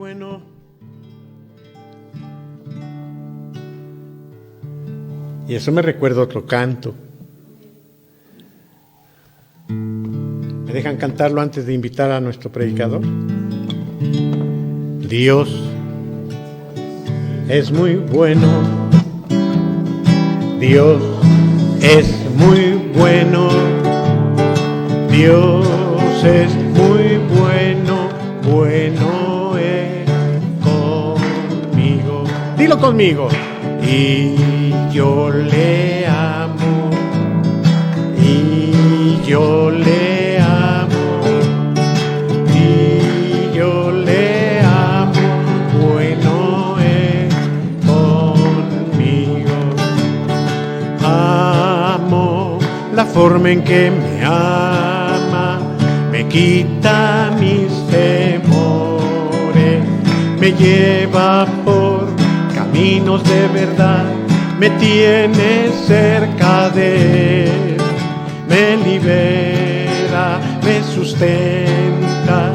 Bueno, y eso me recuerda otro canto. ¿Me dejan cantarlo antes de invitar a nuestro predicador? Dios es muy bueno, Dios es muy bueno, Dios es muy bueno, bueno es conmigo. Dilo conmigo. Y yo le amo, y yo le amo, y yo le amo, bueno es conmigo. Amo la forma en que me ama, me quita mis temores, me lleva por caminos de verdad, me tiene cerca de él, me libera, me sustenta,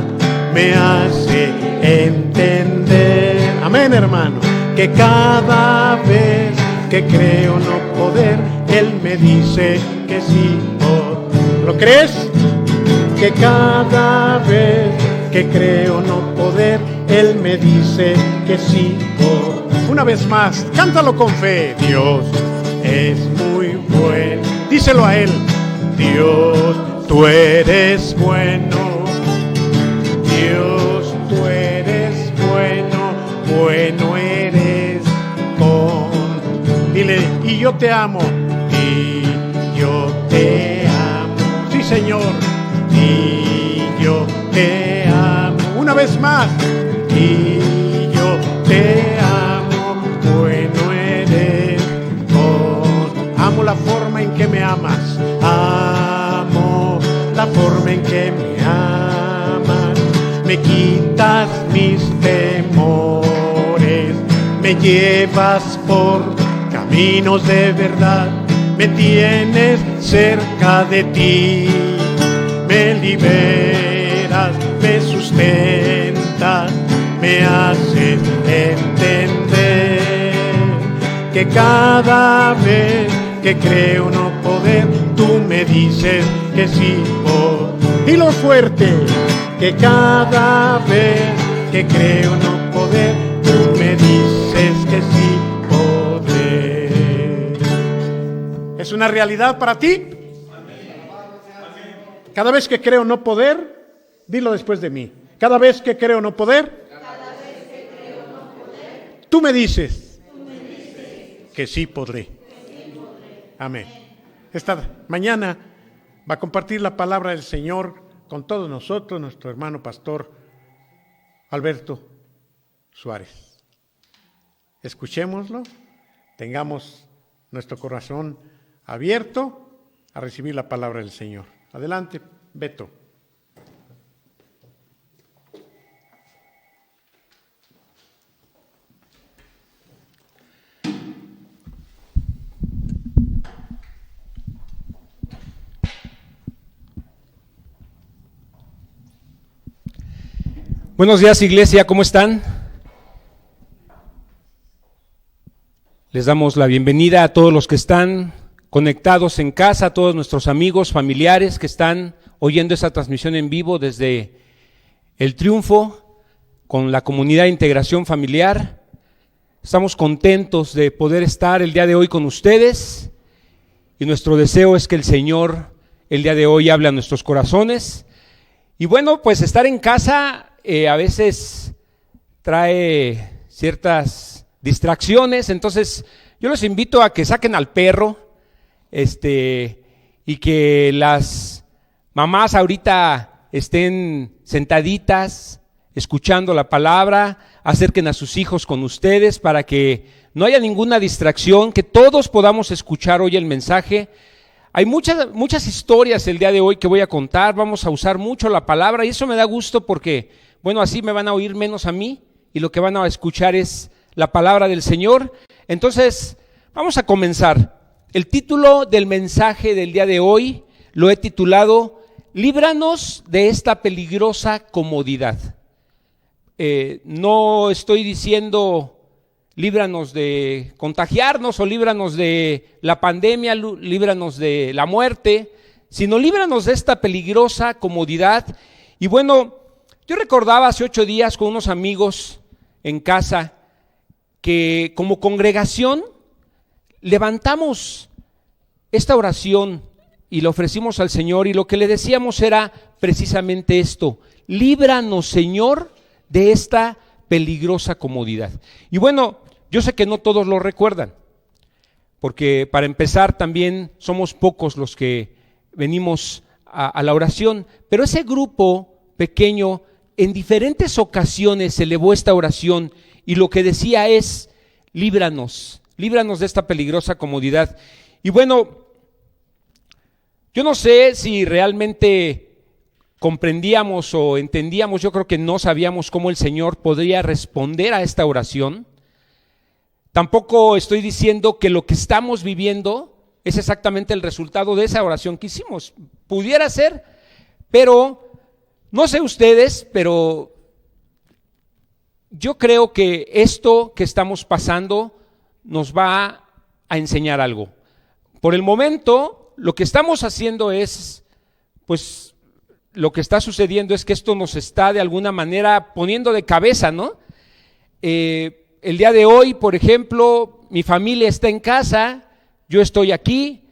me hace entender, amén hermano, que cada vez que creo no poder, él me dice que sí. ¿Lo crees? Que cada vez que creo no poder, él me dice que sí. Una vez más, cántalo con fe. Dios es muy bueno. Díselo a él. Dios, tú eres bueno. Dios, tú eres bueno. Bueno eres con. Dile, y yo te amo. Y yo te amo. Sí, Señor. Y yo te amo. Una vez más. Y yo te amo. Bueno eres con. Amo la forma en que me amas. Amo la forma en que me amas. Me quitas mis temores. Me llevas por caminos de verdad. Me tienes cerca de ti. Me liberas, me sustentas, me haces entender que cada vez que creo no poder, tú me dices que sí. Y lo fuerte, que cada vez que creo no poder, tú me dices que sí poder. ¿Es una realidad para ti? Cada vez que creo no poder, dilo después de mí. Cada vez que creo no poder, tú me dices que sí podré. Amén. Esta mañana va a compartir la palabra del Señor con todos nosotros, nuestro hermano pastor Alberto Suárez. Escuchémoslo, tengamos nuestro corazón abierto a recibir la palabra del Señor. Adelante, Beto. Buenos días, iglesia, ¿cómo están? Les damos la bienvenida a todos los que están conectados en casa, a todos nuestros amigos, familiares que están oyendo esta transmisión en vivo desde El Triunfo con la comunidad de integración familiar. Estamos contentos de poder estar el día de hoy con ustedes y nuestro deseo es que el Señor el día de hoy hable a nuestros corazones. Y bueno, pues estar en casa a veces trae ciertas distracciones, entonces yo los invito a que saquen al perro, y que las mamás ahorita estén sentaditas, escuchando la palabra, acerquen a sus hijos con ustedes para que no haya ninguna distracción, que todos podamos escuchar hoy el mensaje. Hay muchas historias el día de hoy que voy a contar, vamos a usar mucho la palabra y eso me da gusto porque, bueno, así me van a oír menos a mí y lo que van a escuchar es la palabra del Señor. Entonces, vamos a comenzar. El título del mensaje del día de hoy lo he titulado, Líbranos de esta peligrosa comodidad. No estoy diciendo líbranos de contagiarnos o líbranos de la pandemia, líbranos de la muerte, sino líbranos de esta peligrosa comodidad. Y bueno, yo recordaba hace 8 días con unos amigos en casa que como congregación levantamos esta oración y la ofrecimos al Señor, y lo que le decíamos era precisamente esto: líbranos, Señor, de esta peligrosa comodidad. Y bueno, yo sé que no todos lo recuerdan, porque para empezar también somos pocos los que venimos a la oración, pero ese grupo pequeño en diferentes ocasiones elevó esta oración y lo que decía es: líbranos de esta peligrosa comodidad. Y bueno, yo no sé si realmente comprendíamos o entendíamos, yo creo que no sabíamos cómo el Señor podría responder a esta oración. Tampoco estoy diciendo que lo que estamos viviendo es exactamente el resultado de esa oración que hicimos. Pudiera ser, pero no sé ustedes, pero yo creo que esto que estamos pasando nos va a enseñar algo. Por el momento, lo que estamos haciendo es, pues, lo que está sucediendo es que esto nos está de alguna manera poniendo de cabeza, ¿no? El día de hoy, por ejemplo, mi familia está en casa, yo estoy aquí,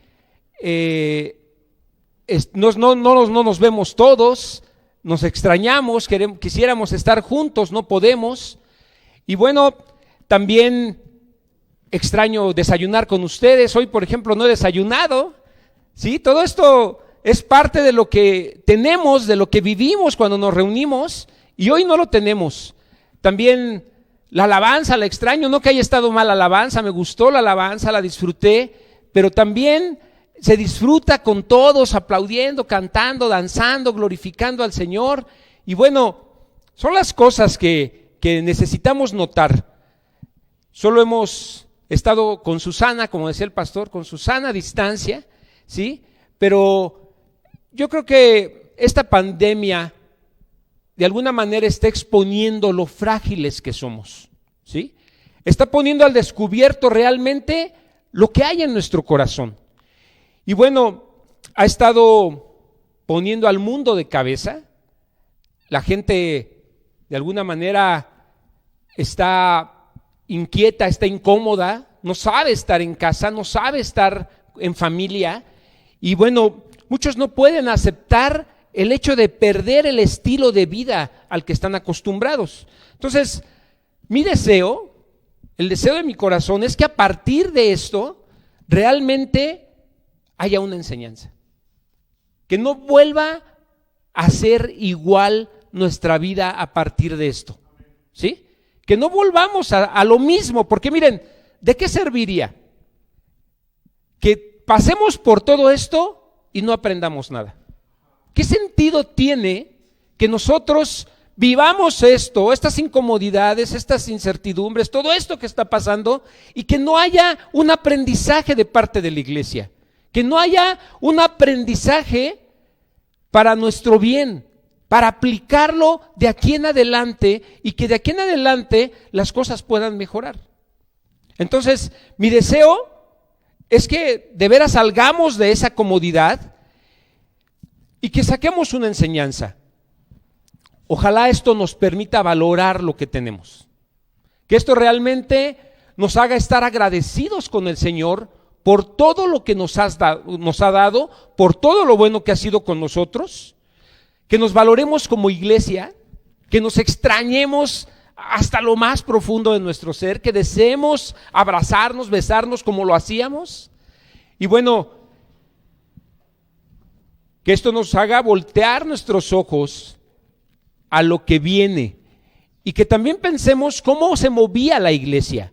no nos vemos todos, nos extrañamos, quisiéramos estar juntos, no podemos. Y bueno, también extraño desayunar con ustedes. Hoy, por ejemplo, no he desayunado, ¿sí? Todo esto es parte de lo que tenemos, de lo que vivimos cuando nos reunimos, y hoy no lo tenemos. También la alabanza, la extraño, no que haya estado mal la alabanza, me gustó la alabanza, la disfruté, pero también se disfruta con todos aplaudiendo, cantando, danzando, glorificando al Señor. Y bueno, son las cosas que necesitamos notar. Solo hemos estado con Susana, como decía el pastor, con Susana a distancia, ¿sí? Pero yo creo que esta pandemia de alguna manera está exponiendo lo frágiles que somos, ¿sí? Está poniendo al descubierto realmente lo que hay en nuestro corazón. Y bueno, ha estado poniendo al mundo de cabeza. La gente de alguna manera está inquieta, está incómoda, no sabe estar en casa, no sabe estar en familia. Y bueno, muchos no pueden aceptar el hecho de perder el estilo de vida al que están acostumbrados. Entonces, mi deseo, el deseo de mi corazón es que a partir de esto realmente haya una enseñanza, que no vuelva a ser igual nuestra vida a partir de esto, ¿sí? Que no volvamos a lo mismo, porque miren, ¿de qué serviría que pasemos por todo esto y no aprendamos nada? ¿Qué sentido tiene que nosotros vivamos esto, estas incomodidades, estas incertidumbres, todo esto que está pasando, y que no haya un aprendizaje de parte de la iglesia? Que no haya un aprendizaje para nuestro bien, para aplicarlo de aquí en adelante, y que de aquí en adelante las cosas puedan mejorar. Entonces, mi deseo es que de veras salgamos de esa comodidad y que saquemos una enseñanza. Ojalá esto nos permita valorar lo que tenemos, que esto realmente nos haga estar agradecidos con el Señor por todo lo que nos ha dado, por todo lo bueno que ha sido con nosotros, que nos valoremos como iglesia, que nos extrañemos hasta lo más profundo de nuestro ser, que deseemos abrazarnos, besarnos como lo hacíamos. Y bueno, que esto nos haga voltear nuestros ojos a lo que viene, y que también pensemos cómo se movía la iglesia,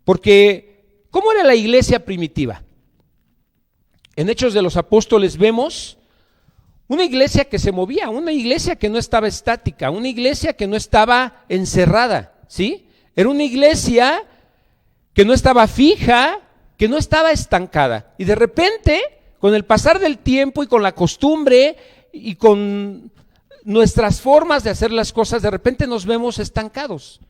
porque ¿cómo era la iglesia primitiva? En Hechos de los Apóstoles vemos una iglesia que se movía, una iglesia que no estaba estática, una iglesia que no estaba encerrada, ¿sí? Era una iglesia que no estaba fija, que no estaba estancada. Y de repente, con el pasar del tiempo y con la costumbre y con nuestras formas de hacer las cosas, de repente nos vemos estancados.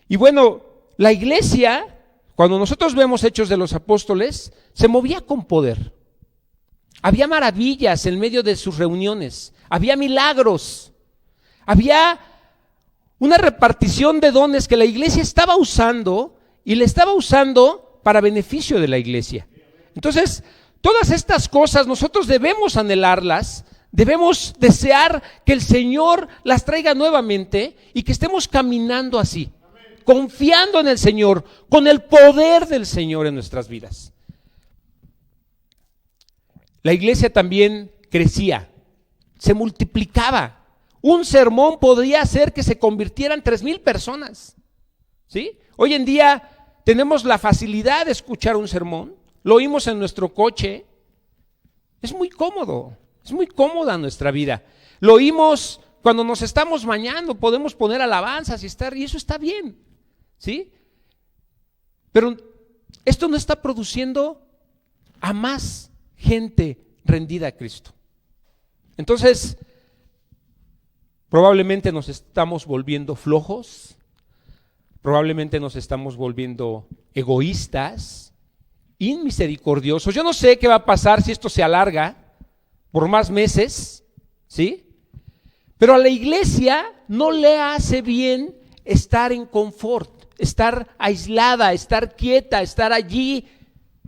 Y bueno, la iglesia, cuando nosotros vemos Hechos de los Apóstoles, se movía con poder. Había maravillas en medio de sus reuniones, había milagros, había una repartición de dones que la iglesia estaba usando y le estaba usando para beneficio de la iglesia. Entonces, todas estas cosas nosotros debemos anhelarlas, debemos desear que el Señor las traiga nuevamente y que estemos caminando así, confiando en el Señor, con el poder del Señor en nuestras vidas. La iglesia también crecía, se multiplicaba. Un sermón podría hacer que se convirtieran 3,000 personas, ¿sí? Hoy en día tenemos la facilidad de escuchar un sermón, lo oímos en nuestro coche, es muy cómodo, es muy cómoda nuestra vida. Lo oímos cuando nos estamos bañando, podemos poner alabanzas y eso está bien, ¿sí? Pero esto no está produciendo a más gente rendida a Cristo. Entonces, probablemente nos estamos volviendo flojos, probablemente nos estamos volviendo egoístas, inmisericordiosos. Yo no sé qué va a pasar si esto se alarga por más meses, ¿sí? Pero a la iglesia no le hace bien estar en confort, estar aislada, estar quieta, estar allí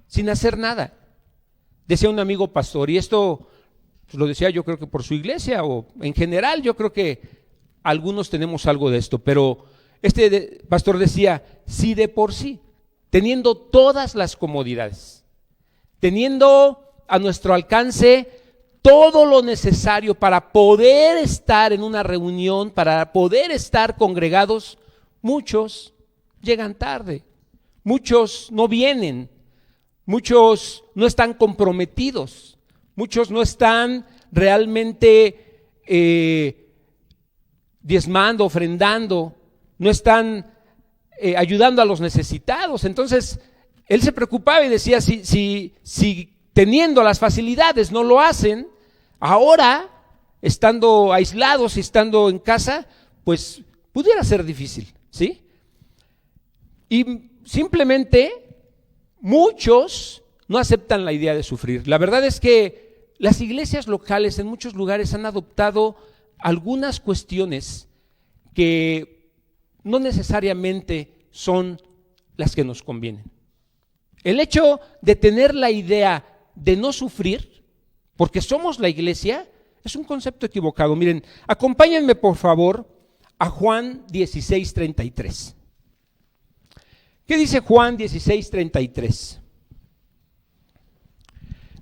sin hacer nada. Decía un amigo pastor, y esto pues lo decía yo creo que por su iglesia o en general, yo creo que algunos tenemos algo de esto, pero este pastor decía, si de por sí, teniendo todas las comodidades, teniendo a nuestro alcance todo lo necesario para poder estar en una reunión, para poder estar congregados, muchos llegan tarde, muchos no vienen, muchos no están comprometidos, muchos no están realmente diezmando, ofrendando, no están ayudando a los necesitados. Entonces, él se preocupaba y decía, si teniendo las facilidades no lo hacen, ahora, estando aislados y estando en casa, pues pudiera ser difícil, ¿sí? Y simplemente muchos no aceptan la idea de sufrir. La verdad es que las iglesias locales en muchos lugares han adoptado algunas cuestiones que no necesariamente son las que nos convienen. El hecho de tener la idea de no sufrir, porque somos la iglesia, es un concepto equivocado. Miren, acompáñenme por favor a Juan 16:33. ¿Qué dice Juan 16:33?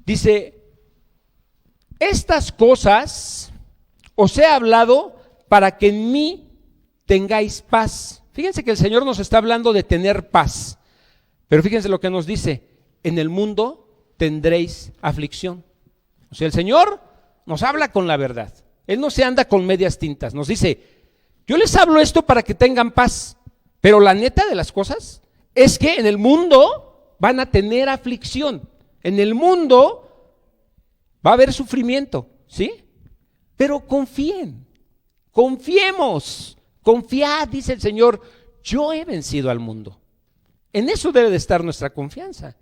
Dice, estas cosas os he hablado para que en mí tengáis paz. Fíjense que el Señor nos está hablando de tener paz, pero fíjense lo que nos dice, en el mundo tendréis aflicción. O sea, el Señor nos habla con la verdad, Él no se anda con medias tintas, nos dice, yo les hablo esto para que tengan paz, pero la neta de las cosas es que en el mundo van a tener aflicción, en el mundo va a haber sufrimiento, ¿sí? Pero confíen, confiemos, confiad, dice el Señor, yo he vencido al mundo. En eso debe de estar nuestra confianza,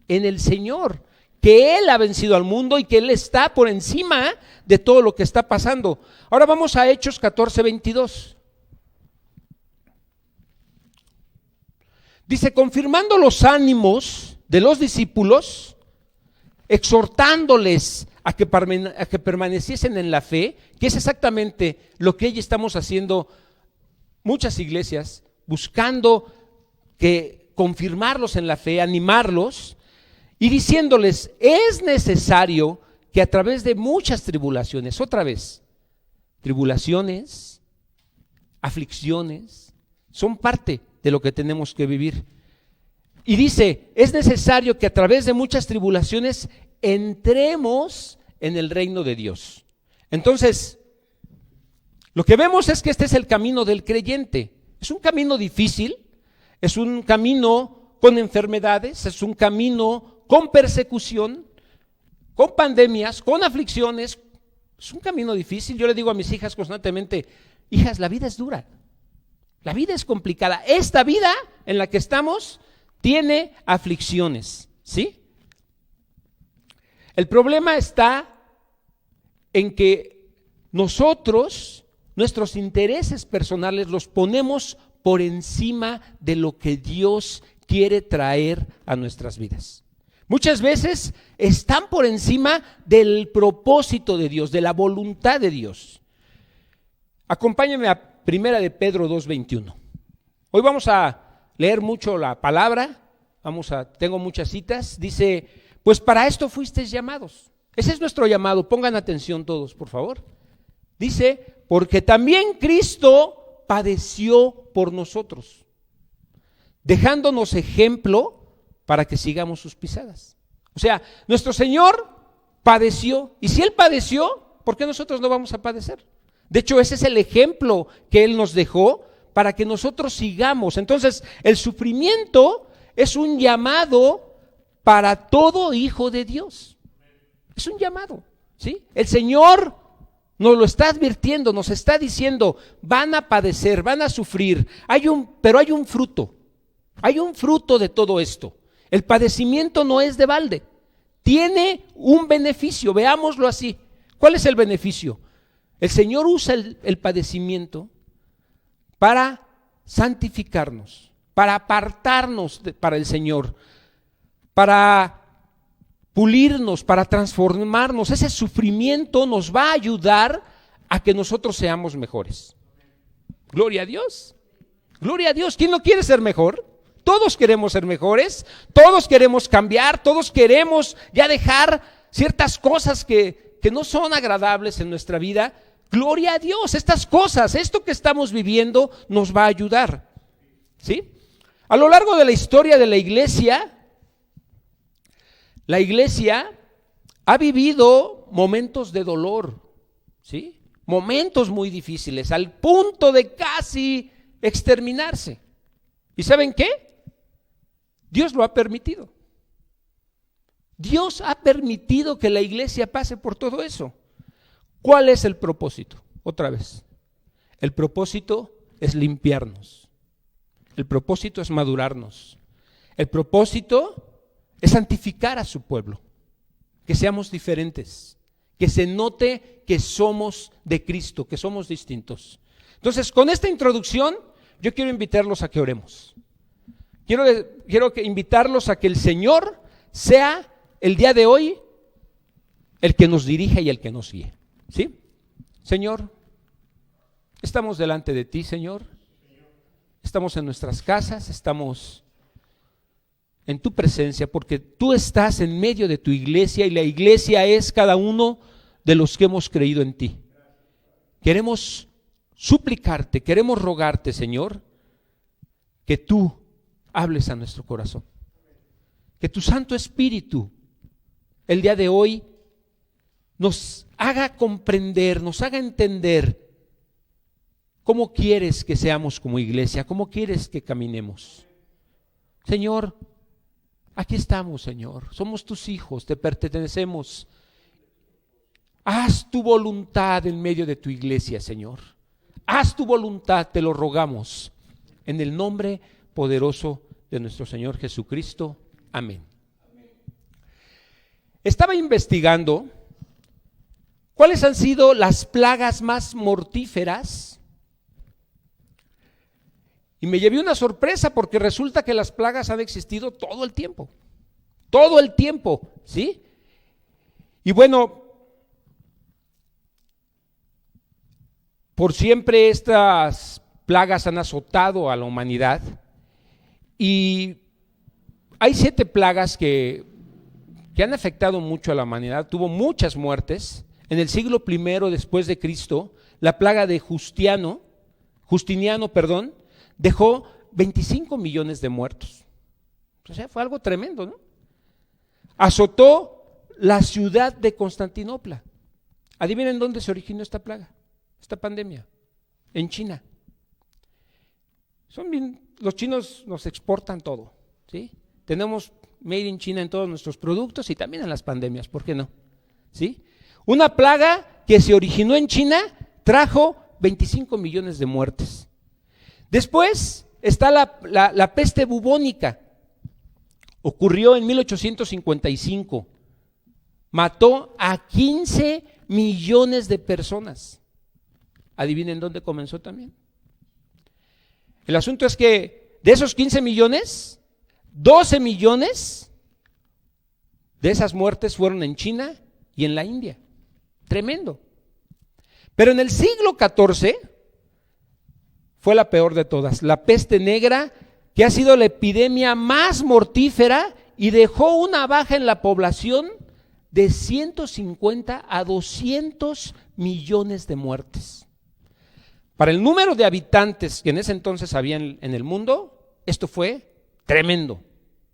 en el Señor, que Él ha vencido al mundo y que Él está por encima de todo lo que está pasando. Ahora vamos a Hechos 14:22. Dice, confirmando los ánimos de los discípulos, exhortándoles a que permaneciesen en la fe, que es exactamente lo que hoy estamos haciendo muchas iglesias, buscando que confirmarlos en la fe, animarlos, y diciéndoles, es necesario que a través de muchas tribulaciones, otra vez, tribulaciones, aflicciones, son parte de lo que tenemos que vivir. Y dice, es necesario que a través de muchas tribulaciones entremos en el reino de Dios. Entonces, lo que vemos es que este es el camino del creyente. Es un camino difícil, es un camino con enfermedades, es un camino con persecución, con pandemias, con aflicciones, Es un camino difícil. Yo le digo a mis hijas constantemente, hijas, la vida es dura, la vida es complicada. Esta vida en la que estamos tiene aflicciones, ¿sí? El problema está en que nosotros, nuestros intereses personales los ponemos por encima de lo que Dios quiere traer a nuestras vidas. Muchas veces están por encima del propósito de Dios, de la voluntad de Dios. Acompáñame a 1 de Pedro 2:21. Hoy vamos a leer mucho la palabra, tengo muchas citas. Dice, pues para esto fuisteis llamados. Ese es nuestro llamado, pongan atención todos, por favor. Dice, porque también Cristo padeció por nosotros, dejándonos ejemplo para que sigamos sus pisadas. O sea, nuestro Señor padeció, y si Él padeció, ¿por qué nosotros no vamos a padecer? De hecho, ese es el ejemplo que Él nos dejó para que nosotros sigamos. Entonces, el sufrimiento es un llamado para todo hijo de Dios. Es un llamado, ¿sí? El Señor nos lo está advirtiendo, nos está diciendo, van a padecer, van a sufrir, pero hay un fruto de todo esto. El padecimiento no es de balde, tiene un beneficio, veámoslo así. ¿Cuál es el beneficio? El Señor usa el padecimiento para santificarnos, para apartarnos para el Señor, para pulirnos, para transformarnos. Ese sufrimiento nos va a ayudar a que nosotros seamos mejores. Gloria a Dios. Gloria a Dios. ¿Quién no quiere ser mejor? Todos queremos ser mejores, todos queremos cambiar, todos queremos ya dejar ciertas cosas que no son agradables en nuestra vida. Gloria a Dios, estas cosas, esto que estamos viviendo nos va a ayudar, ¿sí? A lo largo de la historia de la iglesia ha vivido momentos de dolor, ¿sí? Momentos muy difíciles, al punto de casi exterminarse. ¿Y saben qué? Dios lo ha permitido. Dios ha permitido que la iglesia pase por todo eso. ¿Cuál es el propósito? Otra vez, el propósito es limpiarnos. El propósito es madurarnos. El propósito es santificar a su pueblo, que seamos diferentes, que se note que somos de Cristo, que somos distintos. Entonces, con esta introducción, yo quiero invitarlos a que oremos. Quiero invitarlos a que el Señor sea el día de hoy el que nos dirija y el que nos guíe, ¿sí? Señor, estamos delante de ti, Señor. Estamos en nuestras casas, estamos en tu presencia, porque tú estás en medio de tu iglesia y la iglesia es cada uno de los que hemos creído en ti. Queremos suplicarte, queremos rogarte, Señor, que tú hables a nuestro corazón, que tu Santo Espíritu el día de hoy nos haga comprender, nos haga entender cómo quieres que seamos como iglesia, cómo quieres que caminemos. Señor, aquí estamos, Señor, somos tus hijos, te pertenecemos. Haz tu voluntad en medio de tu iglesia, Señor. Haz tu voluntad, te lo rogamos, en el nombre poderoso de nuestro Señor Jesucristo. Amén. Estaba investigando cuáles han sido las plagas más mortíferas y me llevé una sorpresa porque resulta que las plagas han existido todo el tiempo, ¿sí? Y bueno, por siempre estas plagas han azotado a la humanidad. Y hay 7 plagas que han afectado mucho a la humanidad, tuvo muchas muertes. En el siglo I después de Cristo, la plaga de Justiniano, dejó 25 millones de muertos. O sea, fue algo tremendo, ¿no? Azotó la ciudad de Constantinopla. Adivinen dónde se originó esta plaga, esta pandemia. En China. Los chinos nos exportan todo, ¿sí? Tenemos made in China en todos nuestros productos y también en las pandemias, ¿por qué no? ¿Sí? Una plaga que se originó en China trajo 25 millones de muertes. Después está la peste bubónica. Ocurrió en 1855. Mató a 15 millones de personas. Adivinen dónde comenzó también. El asunto es que de esos 15 millones, 12 millones de esas muertes fueron en China y en la India. Tremendo. Pero en el siglo XIV fue la peor de todas, la peste negra, que ha sido la epidemia más mortífera y dejó una baja en la población de 150 a 200 millones de muertes. Para el número de habitantes que en ese entonces había en el mundo, esto fue tremendo.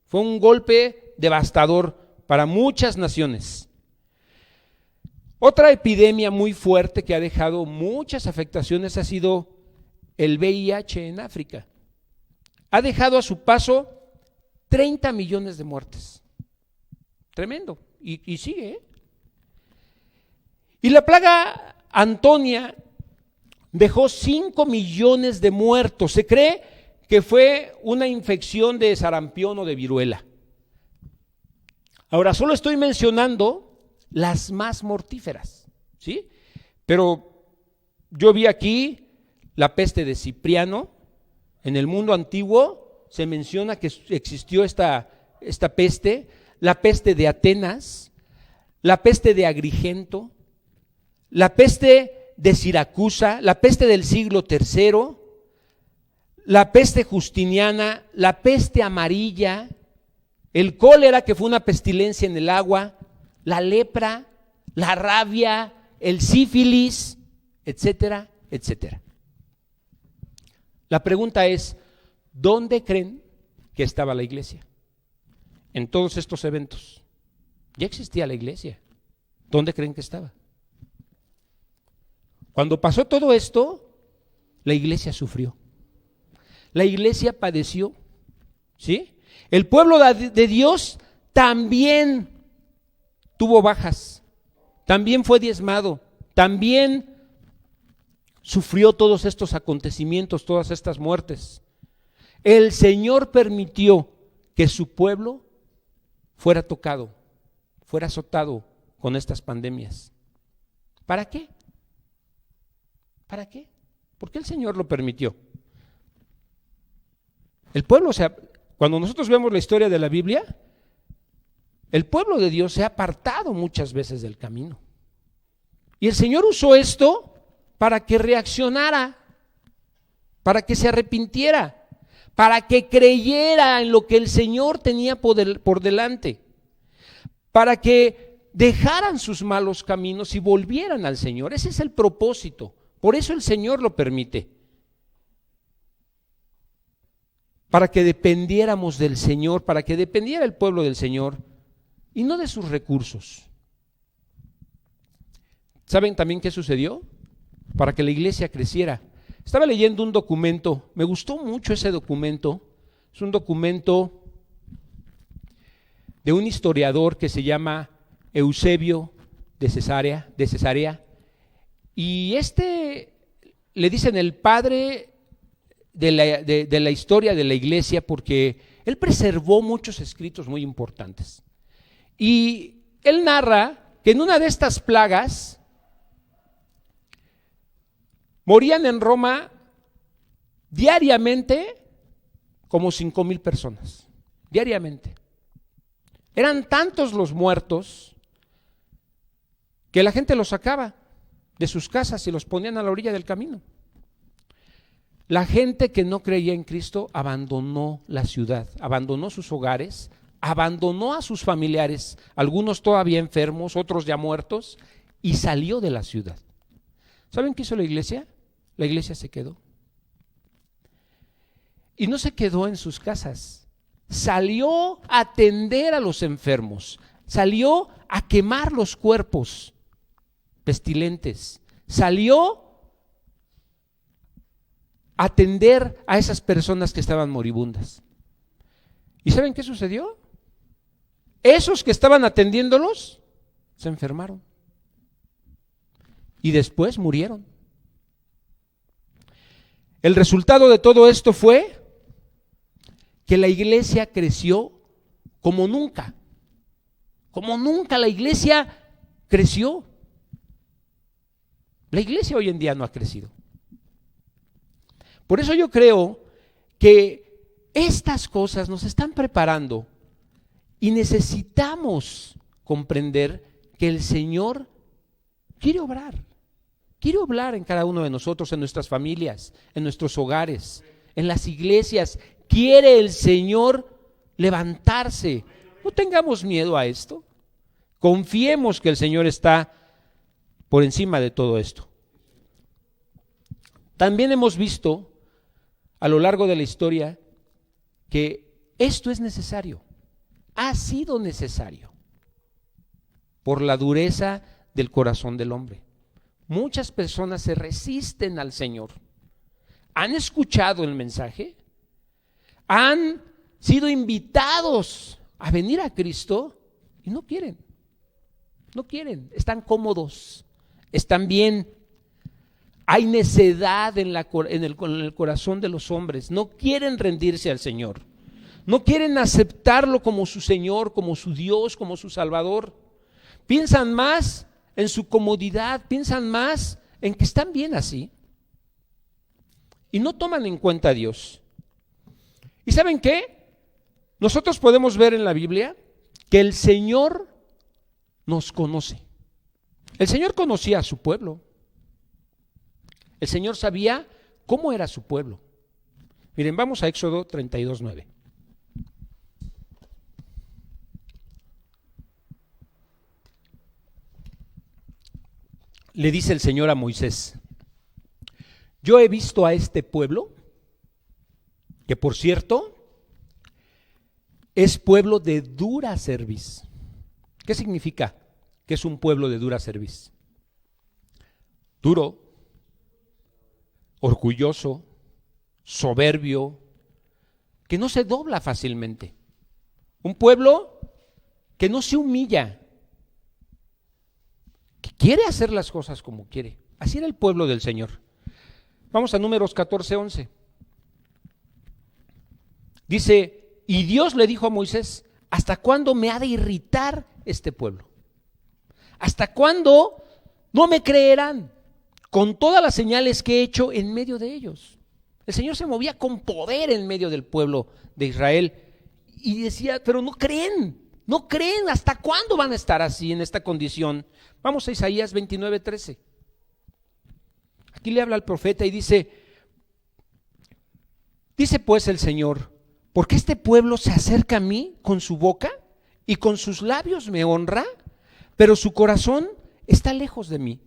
Fue un golpe devastador para muchas naciones. Otra epidemia muy fuerte que ha dejado muchas afectaciones ha sido el VIH en África. Ha dejado a su paso 30 millones de muertes. Tremendo. Y sigue, ¿eh? Y la plaga Antonia dejó 5 millones de muertos. Se cree que fue una infección de sarampión o de viruela. Ahora, solo estoy mencionando las más mortíferas, ¿sí? Pero yo vi aquí la peste de Cipriano. En el mundo antiguo se menciona que existió esta peste, la peste de Atenas, la peste de Agrigento, la peste de Siracusa, la peste del siglo III, la peste justiniana, la peste amarilla, el cólera, que fue una pestilencia en el agua, la lepra, la rabia, el sífilis, etcétera, etcétera. La pregunta es, ¿dónde creen que estaba la iglesia en todos estos eventos? Ya existía la iglesia. ¿Dónde creen que estaba? Cuando pasó todo esto, la iglesia sufrió. La iglesia padeció, ¿sí? El pueblo de Dios también tuvo bajas, también fue diezmado, también sufrió todos estos acontecimientos, todas estas muertes. El Señor permitió que su pueblo fuera tocado, fuera azotado con estas pandemias. ¿Para qué? ¿Para qué? ¿Por qué el Señor lo permitió? El pueblo, cuando nosotros vemos la historia de la Biblia, el pueblo de Dios se ha apartado muchas veces del camino. Y el Señor usó esto para que reaccionara, para que se arrepintiera, para que creyera en lo que el Señor tenía por delante, para que dejaran sus malos caminos y volvieran al Señor. Ese es el propósito, por eso el Señor lo permite, para que dependiéramos del Señor, para que dependiera el pueblo del Señor y no de sus recursos. ¿Saben también qué sucedió? Para que la iglesia creciera. Estaba leyendo un documento, me gustó mucho ese documento. Es un documento de un historiador que se llama Eusebio de Cesarea, y le dicen el padre de la historia de la iglesia, porque él preservó muchos escritos muy importantes. Y él narra que en una de estas plagas morían en Roma diariamente como 5,000 personas, diariamente. Eran tantos los muertos que la gente los sacaba de sus casas y los ponían a la orilla del camino. La gente que no creía en Cristo abandonó la ciudad, abandonó sus hogares, abandonó a sus familiares, algunos todavía enfermos, otros ya muertos, y salió de la ciudad. ¿Saben qué hizo la iglesia? La iglesia se quedó. Y no se quedó en sus casas, salió a atender a los enfermos, salió a quemar los cuerpos pestilentes, salió a atender a esas personas que estaban moribundas. ¿Y saben qué sucedió? Esos que estaban atendiéndolos se enfermaron. y después murieron. El resultado de todo esto fue que la iglesia creció como nunca. Como nunca la iglesia creció. La iglesia hoy en día no ha crecido. Por eso yo creo que estas cosas nos están preparando y necesitamos comprender que el Señor quiere obrar en cada uno de nosotros, en nuestras familias, en nuestros hogares, en las iglesias. Quiere el Señor levantarse. No tengamos miedo a esto. Confiemos que el Señor está por encima de todo esto. También hemos visto a lo largo de la historia que esto es necesario, ha sido necesario por la dureza del corazón del hombre. Muchas personas se resisten al Señor. ¿Han escuchado el mensaje? ¿Han sido invitados a venir a Cristo? Y no quieren, están cómodos, están bien. Hay necedad en el corazón de los hombres, no quieren rendirse al Señor, no quieren aceptarlo como su Señor, como su Dios, como su Salvador. Piensan más en su comodidad, piensan más en que están bien así y no toman en cuenta a Dios. ¿Y saben qué? Nosotros podemos ver en la Biblia que el Señor nos conoce. El Señor conocía a su pueblo. El Señor sabía cómo era su pueblo. Miren, vamos a Éxodo 32:9. Le dice el Señor a Moisés: yo he visto a este pueblo, que por cierto es pueblo de dura cerviz. ¿Qué significa que es un pueblo de dura cerviz? Duro, orgulloso, soberbio, que no se dobla fácilmente. Un pueblo que no se humilla, que quiere hacer las cosas como quiere. Así era el pueblo del Señor. Vamos a Números 14:11. Dice: y Dios le dijo a Moisés: ¿hasta cuándo me ha de irritar este pueblo? ¿Hasta cuándo no me creerán con todas las señales que he hecho en medio de ellos? El Señor se movía con poder en medio del pueblo de Israel y decía: pero no creen, ¿hasta cuándo van a estar así, en esta condición? Vamos a Isaías 29:13. Aquí le habla al profeta y dice pues el Señor: porque este pueblo se acerca a mí con su boca y con sus labios me honra, pero su corazón está lejos de mí.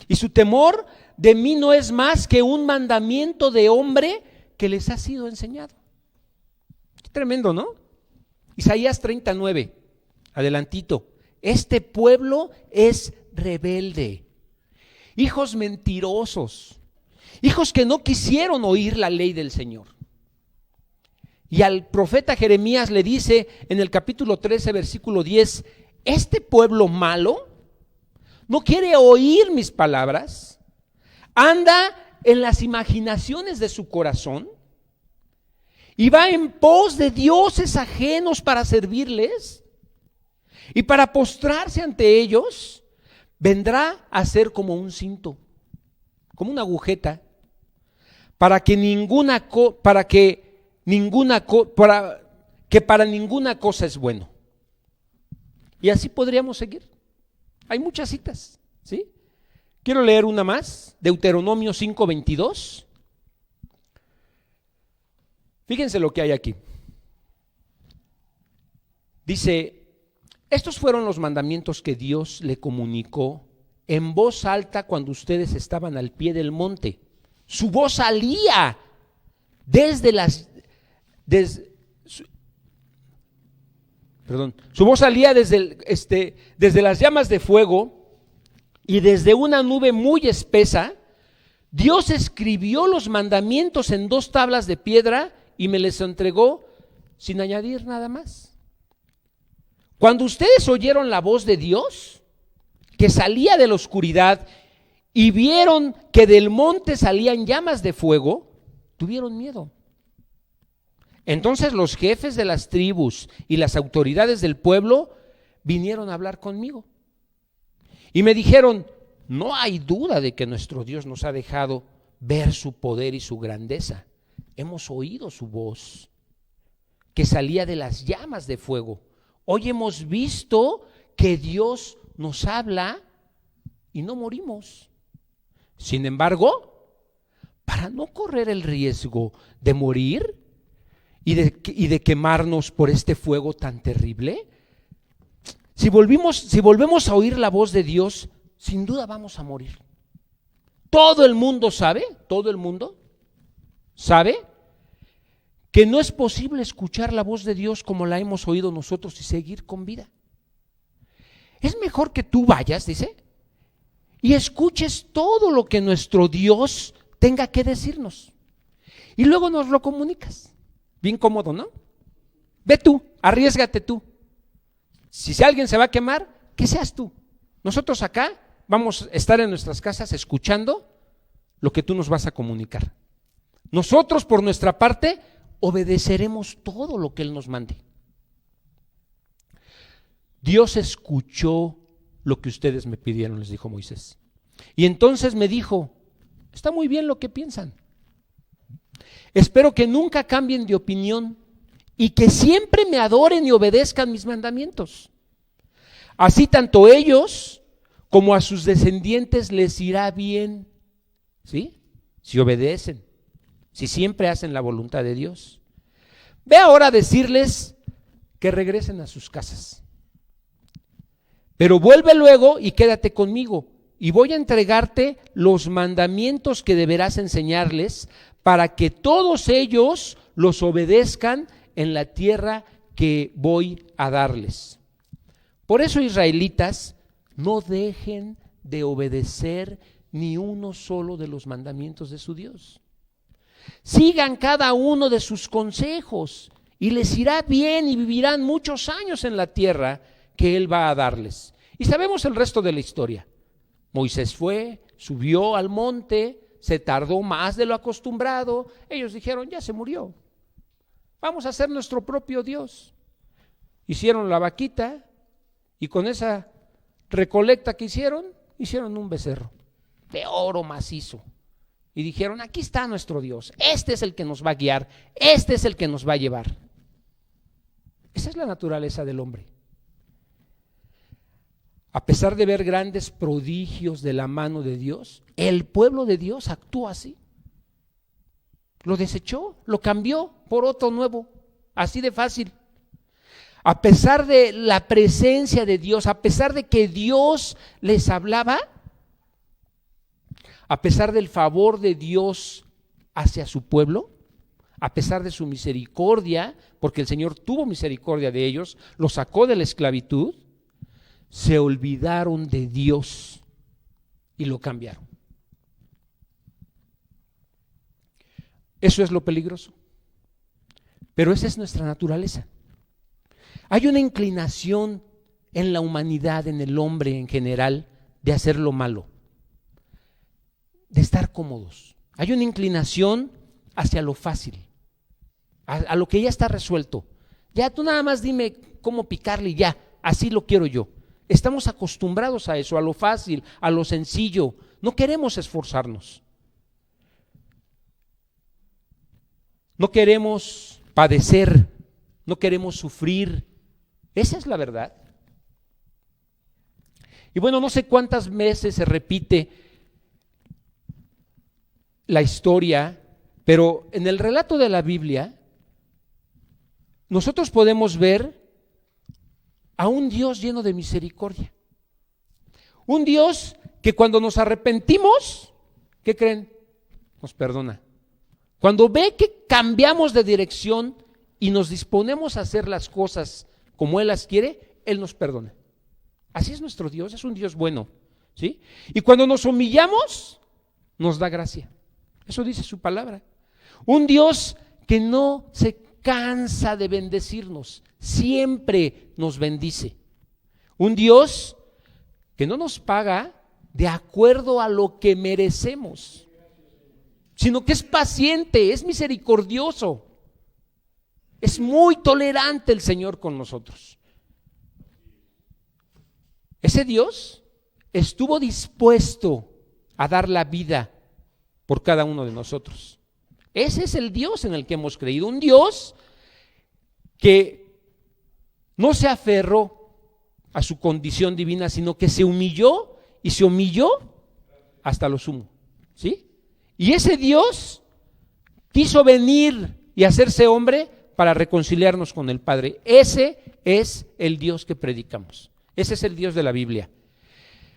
Y su temor de mí no es más que un mandamiento de hombre que les ha sido enseñado. Qué tremendo, ¿no? Isaías 39, adelantito. Este pueblo es rebelde, hijos mentirosos, hijos que no quisieron oír la ley del Señor. Y al profeta Jeremías le dice en el capítulo 13, versículo 10, este pueblo malo no quiere oír mis palabras, anda en las imaginaciones de su corazón y va en pos de dioses ajenos para servirles, y para postrarse ante ellos vendrá a ser como un cinto, como una agujeta, para ninguna cosa es bueno. Y así podríamos seguir. Hay muchas citas, ¿sí? Quiero leer una más, Deuteronomio 5:22. Fíjense lo que hay aquí. Dice: estos fueron los mandamientos que Dios le comunicó en voz alta cuando ustedes estaban al pie del monte. Su voz salía desde las llamas de fuego, y desde una nube muy espesa Dios escribió los mandamientos en 2 tablas de piedra y me les entregó sin añadir nada más. Cuando ustedes oyeron la voz de Dios, que salía de la oscuridad y vieron que del monte salían llamas de fuego, tuvieron miedo. Entonces los jefes de las tribus y las autoridades del pueblo vinieron a hablar conmigo y me dijeron: no hay duda de que nuestro Dios nos ha dejado ver su poder y su grandeza. Hemos oído su voz que salía de las llamas de fuego. Hoy hemos visto que Dios nos habla y no morimos. Sin embargo, para no correr el riesgo de morir y de quemarnos por este fuego tan terrible, si volvemos a oír la voz de Dios, sin duda vamos a morir. Todo el mundo sabe que no es posible escuchar la voz de Dios como la hemos oído nosotros y seguir con vida. Es mejor que tú vayas, dice, y escuches todo lo que nuestro Dios tenga que decirnos. Y luego nos lo comunicas. Bien cómodo, ¿no? Ve tú, arriésgate tú. Si alguien se va a quemar, que seas tú. Nosotros acá vamos a estar en nuestras casas escuchando lo que tú nos vas a comunicar. Nosotros, por nuestra parte, obedeceremos todo lo que Él nos mande. Dios escuchó lo que ustedes me pidieron, les dijo Moisés. Y entonces me dijo: está muy bien lo que piensan. Espero que nunca cambien de opinión y que siempre me adoren y obedezcan mis mandamientos. Así tanto ellos como a sus descendientes les irá bien, ¿sí? Si obedecen, si siempre hacen la voluntad de Dios. Ve ahora a decirles que regresen a sus casas. Pero vuelve luego y quédate conmigo, y voy a entregarte los mandamientos que deberás enseñarles para que todos ellos los obedezcan en la tierra que voy a darles. Por eso, israelitas, no dejen de obedecer ni uno solo de los mandamientos de su Dios. Sigan cada uno de sus consejos y les irá bien y vivirán muchos años en la tierra que Él va a darles. Y sabemos el resto de la historia. Moisés fue, subió al monte, se tardó más de lo acostumbrado. Ellos dijeron: ya se murió, vamos a hacer nuestro propio Dios. Hicieron la vaquita y con esa recolecta que hicieron un becerro de oro macizo. Y dijeron: aquí está nuestro Dios, este es el que nos va a guiar, este es el que nos va a llevar. Esa es la naturaleza del hombre. A pesar de ver grandes prodigios de la mano de Dios, el pueblo de Dios actuó así. Lo desechó, lo cambió por otro nuevo, así de fácil. A pesar de la presencia de Dios, a pesar de que Dios les hablaba, a pesar del favor de Dios hacia su pueblo, a pesar de su misericordia, porque el Señor tuvo misericordia de ellos, los sacó de la esclavitud, se olvidaron de Dios y lo cambiaron. Eso es lo peligroso. Pero esa es nuestra naturaleza. Hay una inclinación en la humanidad, en el hombre en general, de hacer lo malo, de estar cómodos. Hay una inclinación hacia lo fácil, a lo que ya está resuelto. Ya tú nada más dime cómo picarle y ya, así lo quiero yo. Estamos acostumbrados a eso, a lo fácil, a lo sencillo. No queremos esforzarnos. No queremos padecer, no queremos sufrir. Esa es la verdad. Y bueno, no sé cuántas veces se repite la historia, pero en el relato de la Biblia nosotros podemos ver a un Dios lleno de misericordia. Un Dios que cuando nos arrepentimos, ¿qué creen? Nos perdona. Cuando ve que cambiamos de dirección y nos disponemos a hacer las cosas como Él las quiere, Él nos perdona. Así es nuestro Dios, es un Dios bueno, ¿sí? Y cuando nos humillamos, nos da gracia. Eso dice su palabra. Un Dios que no se cansa de bendecirnos, siempre nos bendice. Un Dios que no nos paga de acuerdo a lo que merecemos, sino que es paciente, es misericordioso, es muy tolerante el Señor con nosotros. Ese Dios estuvo dispuesto a dar la vida por cada uno de nosotros. Ese es el Dios en el que hemos creído, un Dios que no se aferró a su condición divina, sino que se humilló y se humilló hasta lo sumo, ¿sí? Y ese Dios quiso venir y hacerse hombre para reconciliarnos con el Padre. Ese es el Dios que predicamos. Ese es el Dios de la Biblia.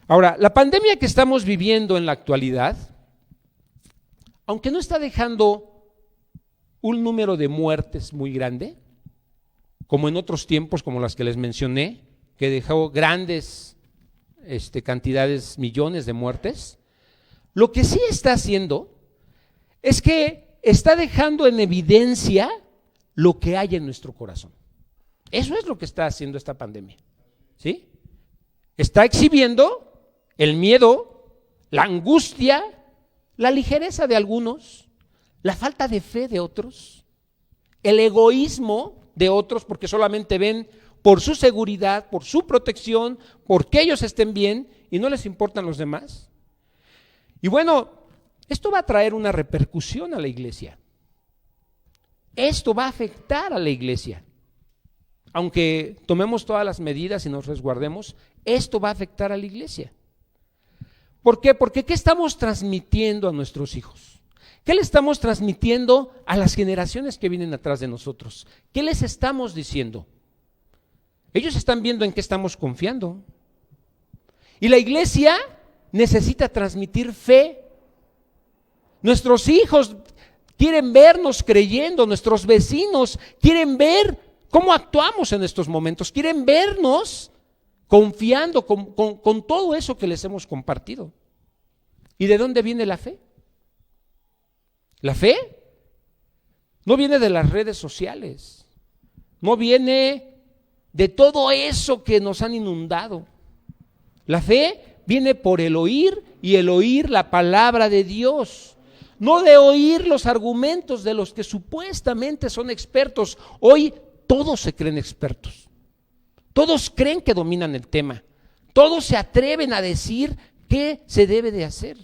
Ahora, la pandemia que estamos viviendo en la actualidad, aunque no está dejando un número de muertes muy grande, como en otros tiempos, como las que les mencioné, que dejó grandes cantidades, millones de muertes, lo que sí está haciendo es que está dejando en evidencia lo que hay en nuestro corazón. Eso es lo que está haciendo esta pandemia, ¿sí? Está exhibiendo el miedo, la angustia, la ligereza de algunos, la falta de fe de otros, el egoísmo de otros porque solamente ven por su seguridad, por su protección, porque ellos estén bien y no les importan los demás. Y bueno, esto va a traer una repercusión a la iglesia. Esto va a afectar a la iglesia. Aunque tomemos todas las medidas y nos resguardemos, esto va a afectar a la iglesia. ¿Por qué? Porque ¿qué estamos transmitiendo a nuestros hijos? ¿Qué le estamos transmitiendo a las generaciones que vienen atrás de nosotros? ¿Qué les estamos diciendo? Ellos están viendo en qué estamos confiando. Y la iglesia necesita transmitir fe. Nuestros hijos quieren vernos creyendo, nuestros vecinos quieren ver cómo actuamos en estos momentos, quieren vernos confiando con todo eso que les hemos compartido. ¿Y de dónde viene la fe? La fe no viene de las redes sociales, no viene de todo eso que nos han inundado. La fe viene por el oír y el oír la palabra de Dios, no de oír los argumentos de los que supuestamente son expertos. Hoy todos se creen expertos, todos creen que dominan el tema, todos se atreven a decir qué se debe de hacer.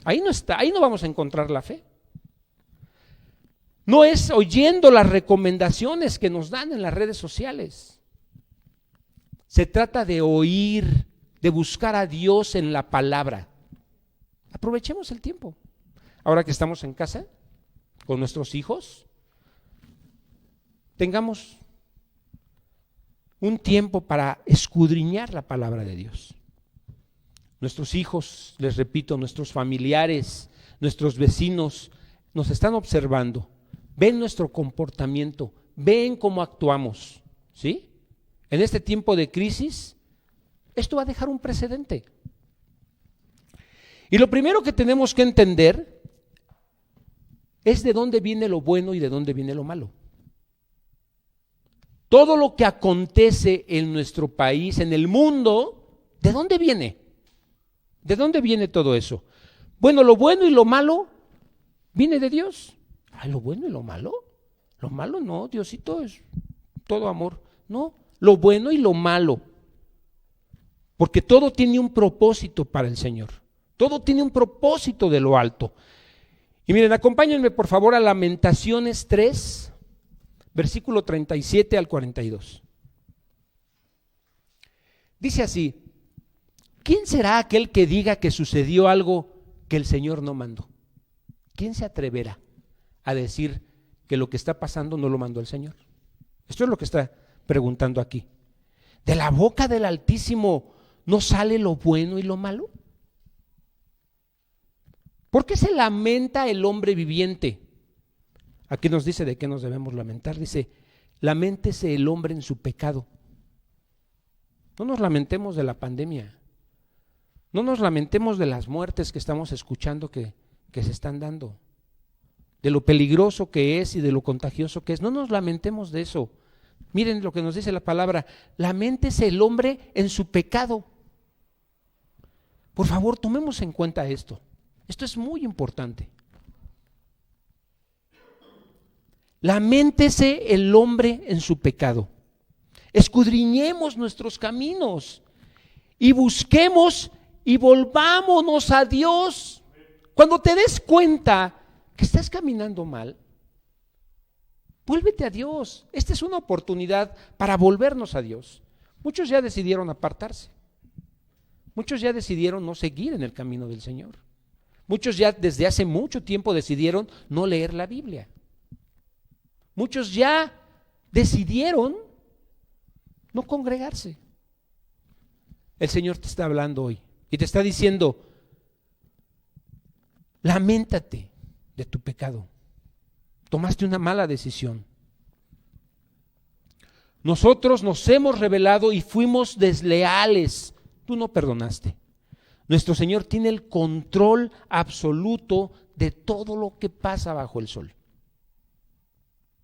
Ahí no está, ahí no vamos a encontrar la fe. No es oyendo las recomendaciones que nos dan en las redes sociales. Se trata de oír, de buscar a Dios en la palabra. Aprovechemos el tiempo. Ahora que estamos en casa con nuestros hijos, tengamos un tiempo para escudriñar la palabra de Dios. Nuestros hijos, les repito, nuestros familiares, nuestros vecinos nos están observando, ven nuestro comportamiento, ven cómo actuamos, ¿sí? En este tiempo de crisis, esto va a dejar un precedente. Y lo primero que tenemos que entender es de dónde viene lo bueno y de dónde viene lo malo. Todo lo que acontece en nuestro país, en el mundo, ¿de dónde viene? ¿De dónde viene todo eso? Bueno, lo bueno y lo malo viene de Dios. ¿Lo bueno y lo malo? Lo malo no, Diosito es todo amor. No, lo bueno y lo malo. Porque todo tiene un propósito para el Señor. Todo tiene un propósito de lo alto. Y miren, acompáñenme por favor a Lamentaciones 3, versículo 37 al 42. Dice así: ¿quién será aquel que diga que sucedió algo que el Señor no mandó? ¿Quién se atreverá a decir que lo que está pasando no lo mandó el Señor? Esto es lo que está preguntando aquí. ¿De la boca del Altísimo no sale lo bueno y lo malo? ¿Por qué se lamenta el hombre viviente? Aquí nos dice de qué nos debemos lamentar. Dice: laméntese el hombre en su pecado. No nos lamentemos de la pandemia. No nos lamentemos de las muertes que estamos escuchando que se están dando, de lo peligroso que es y de lo contagioso que es. No nos lamentemos de eso. Miren lo que nos dice la palabra: laméntese el hombre en su pecado. Por favor, tomemos en cuenta esto. Esto es muy importante. Laméntese el hombre en su pecado. Escudriñemos nuestros caminos y busquemos y volvámonos a Dios. Cuando te des cuenta que estás caminando mal, vuélvete a Dios. Esta es una oportunidad para volvernos a Dios. Muchos ya decidieron apartarse. Muchos ya decidieron no seguir en el camino del Señor. Muchos ya desde hace mucho tiempo decidieron no leer la Biblia. Muchos ya decidieron no congregarse. El Señor te está hablando hoy y te está diciendo: laméntate de tu pecado. Tomaste una mala decisión. Nosotros nos hemos rebelado y fuimos desleales. Tú no perdonaste. Nuestro Señor tiene el control absoluto de todo lo que pasa bajo el sol.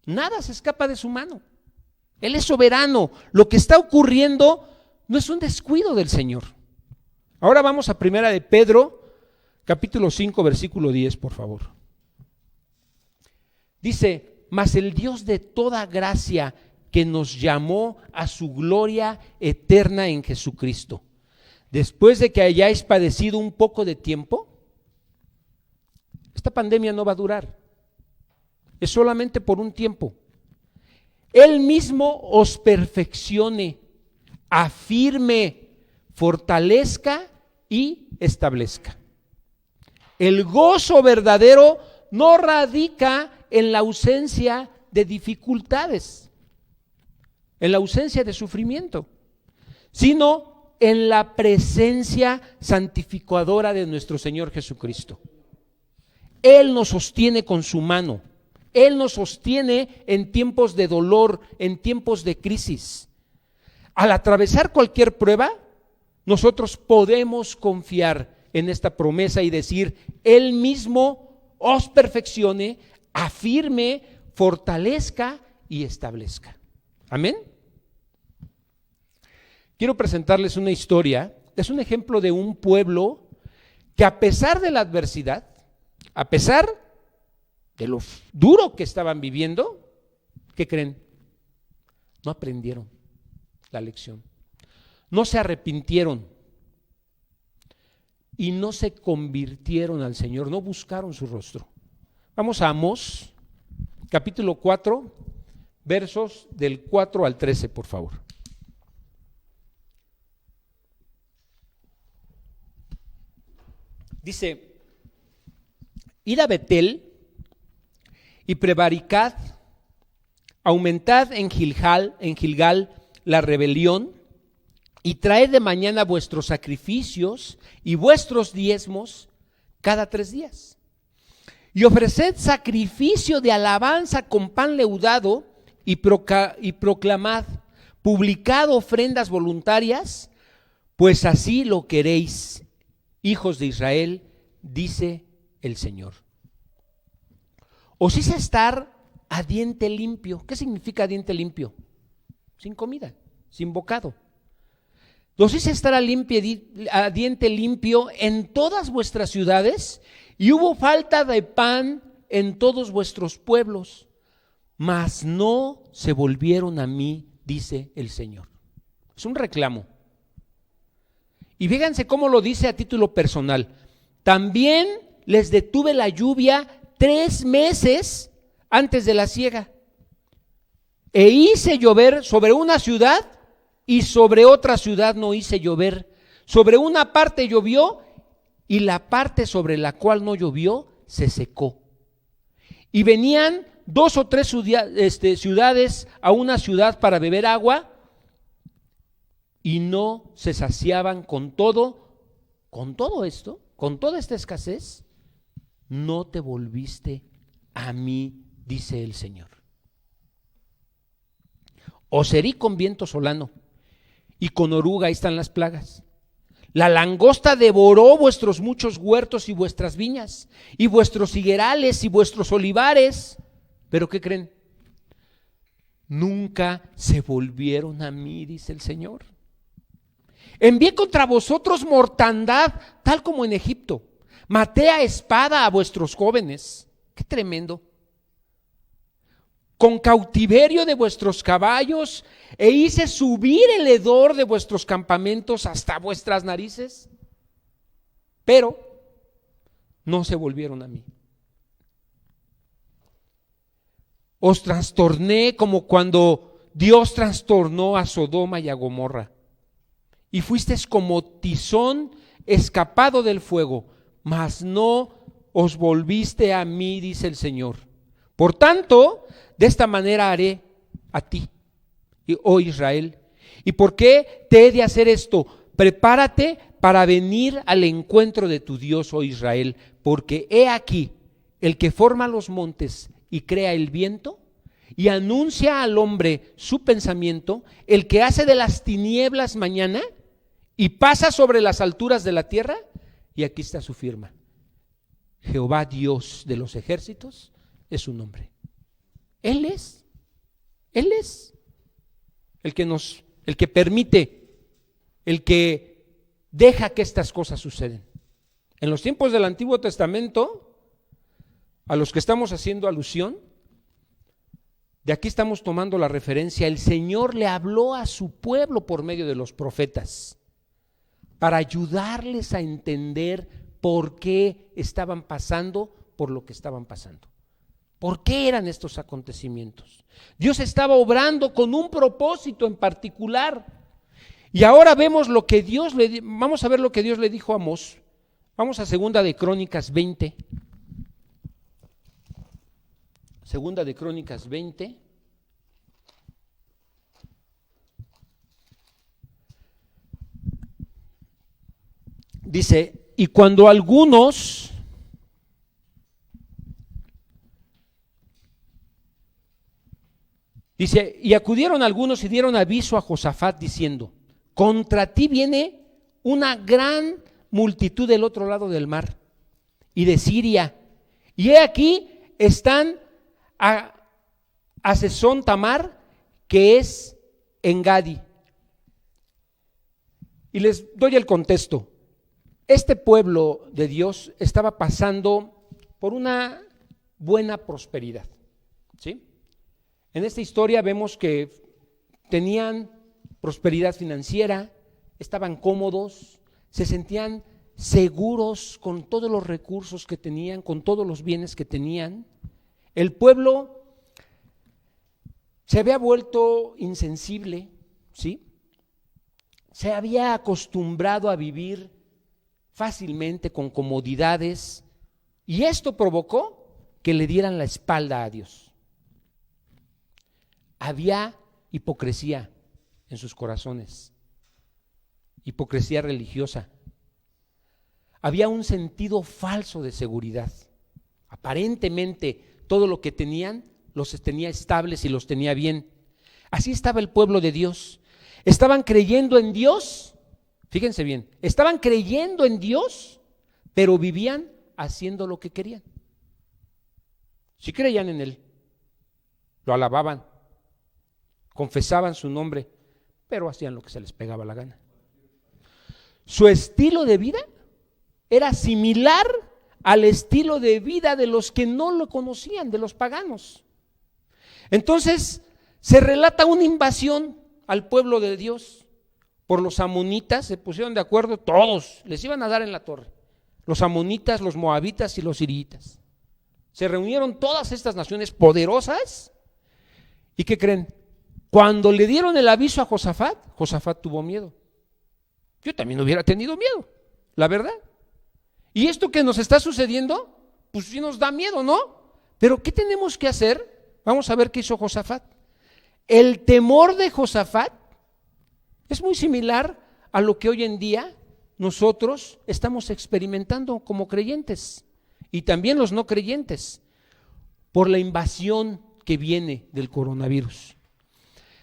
Nada se escapa de su mano. Él es soberano. Lo que está ocurriendo no es un descuido del Señor. Ahora vamos a Primera de Pedro, capítulo 5, versículo 10, por favor. Dice: mas el Dios de toda gracia, que nos llamó a su gloria eterna en Jesucristo, después de que hayáis padecido un poco de tiempo. Esta pandemia no va a durar, es solamente por un tiempo. Él mismo os perfeccione, afirme, fortalezca y establezca. El gozo verdadero no radica en la ausencia de dificultades, en la ausencia de sufrimiento, sino en la presencia santificadora de nuestro Señor Jesucristo. Él nos sostiene con su mano. Él nos sostiene en tiempos de dolor, en tiempos de crisis. Al atravesar cualquier prueba, nosotros podemos confiar en esta promesa y decir: Él mismo os perfeccione, afirme, fortalezca y establezca. Amén. Quiero presentarles una historia. Es un ejemplo de un pueblo que, a pesar de la adversidad, a pesar de lo duro que estaban viviendo, ¿qué creen? No aprendieron la lección, no se arrepintieron y no se convirtieron al Señor, no buscaron su rostro. Vamos a Amós, capítulo 4, versos del 4 al 13, por favor. Dice: id a Betel y prevaricad, aumentad en Gilgal la rebelión, y traed de mañana vuestros sacrificios y vuestros diezmos cada 3 días. Y ofreced sacrificio de alabanza con pan leudado, y proclamad, publicad ofrendas voluntarias, pues así lo queréis, hijos de Israel, dice el Señor. Os hice estar a diente limpio. ¿Qué significa diente limpio? Sin comida, sin bocado. Os hice estar a diente limpio en todas vuestras ciudades, y hubo falta de pan en todos vuestros pueblos, mas no se volvieron a mí, dice el Señor. Es un reclamo. Y fíjense cómo lo dice a título personal. También les detuve la lluvia 3 meses antes de la siega, e hice llover sobre una ciudad y sobre otra ciudad no hice llover. Sobre una parte llovió y la parte sobre la cual no llovió se secó. Y venían 2 o 3 ciudades a una ciudad para beber agua, y no se saciaban. Con todo esto, con toda esta escasez, no te volviste a mí, dice el Señor. Os herí con viento solano y con oruga. Ahí están las plagas. La langosta devoró vuestros muchos huertos y vuestras viñas, y vuestros higuerales y vuestros olivares. ¿Pero qué creen? Nunca se volvieron a mí, dice el Señor. Envié contra vosotros mortandad, tal como en Egipto. Maté a espada a vuestros jóvenes. Qué tremendo. Con cautiverio de vuestros caballos, e hice subir el hedor de vuestros campamentos hasta vuestras narices. Pero no se volvieron a mí. Os trastorné como cuando Dios trastornó a Sodoma y a Gomorra. Y fuisteis como tizón escapado del fuego, mas no os volviste a mí, dice el Señor. Por tanto, de esta manera haré a ti, oh Israel. ¿Y por qué te he de hacer esto? Prepárate para venir al encuentro de tu Dios, oh Israel, porque he aquí el que forma los montes y crea el viento y anuncia al hombre su pensamiento, el que hace de las tinieblas mañana y pasa sobre las alturas de la tierra. Y aquí está su firma: Jehová Dios de los ejércitos es su nombre. Él es el que permite, el que deja que estas cosas suceden. En los tiempos del Antiguo Testamento, a los que estamos haciendo alusión, de aquí estamos tomando la referencia. El Señor le habló a su pueblo por medio de los profetas para ayudarles a entender por qué estaban pasando por lo que estaban pasando. ¿Por qué eran estos acontecimientos? Dios estaba obrando con un propósito en particular. Y ahora vemos lo que vamos a ver lo que Dios le dijo a Amós. Vamos a Segunda de Crónicas 20. Segunda de Crónicas 20. Dice: y cuando algunos dice, y acudieron algunos y dieron aviso a Josafat diciendo: contra ti viene una gran multitud del otro lado del mar y de Siria, y he aquí están a Sesón Tamar, que es en Gadi. Y les doy el contexto. Este pueblo de Dios estaba pasando por una buena prosperidad, ¿sí? En esta historia vemos que tenían prosperidad financiera, estaban cómodos, se sentían seguros con todos los recursos que tenían, con todos los bienes que tenían. El pueblo se había vuelto insensible, ¿sí? Se había acostumbrado a vivir fácilmente con comodidades, y esto provocó que le dieran la espalda a Dios. Había hipocresía en sus corazones, hipocresía religiosa. Había un sentido falso de seguridad. Aparentemente todo lo que tenían los tenía estables y los tenía bien. Así estaba el pueblo de Dios. Estaban creyendo en Dios. Fíjense bien, estaban creyendo en Dios, pero vivían haciendo lo que querían. Sí creían en Él, lo alababan, confesaban su nombre, pero hacían lo que se les pegaba la gana. Su estilo de vida era similar al estilo de vida de los que no lo conocían, de los paganos. Entonces se relata una invasión al pueblo de Dios por los amonitas. Se pusieron de acuerdo todos, les iban a dar en la torre, los amonitas, los moabitas y los siritas. Se reunieron todas estas naciones poderosas. ¿Y qué creen? Cuando le dieron el aviso a Josafat, Josafat tuvo miedo. Yo también hubiera tenido miedo, la verdad. Y esto que nos está sucediendo, pues sí nos da miedo, ¿no? Pero ¿qué tenemos que hacer? Vamos a ver qué hizo Josafat. El temor de Josafat es muy similar a lo que hoy en día nosotros estamos experimentando como creyentes, y también los no creyentes, por la invasión que viene del coronavirus.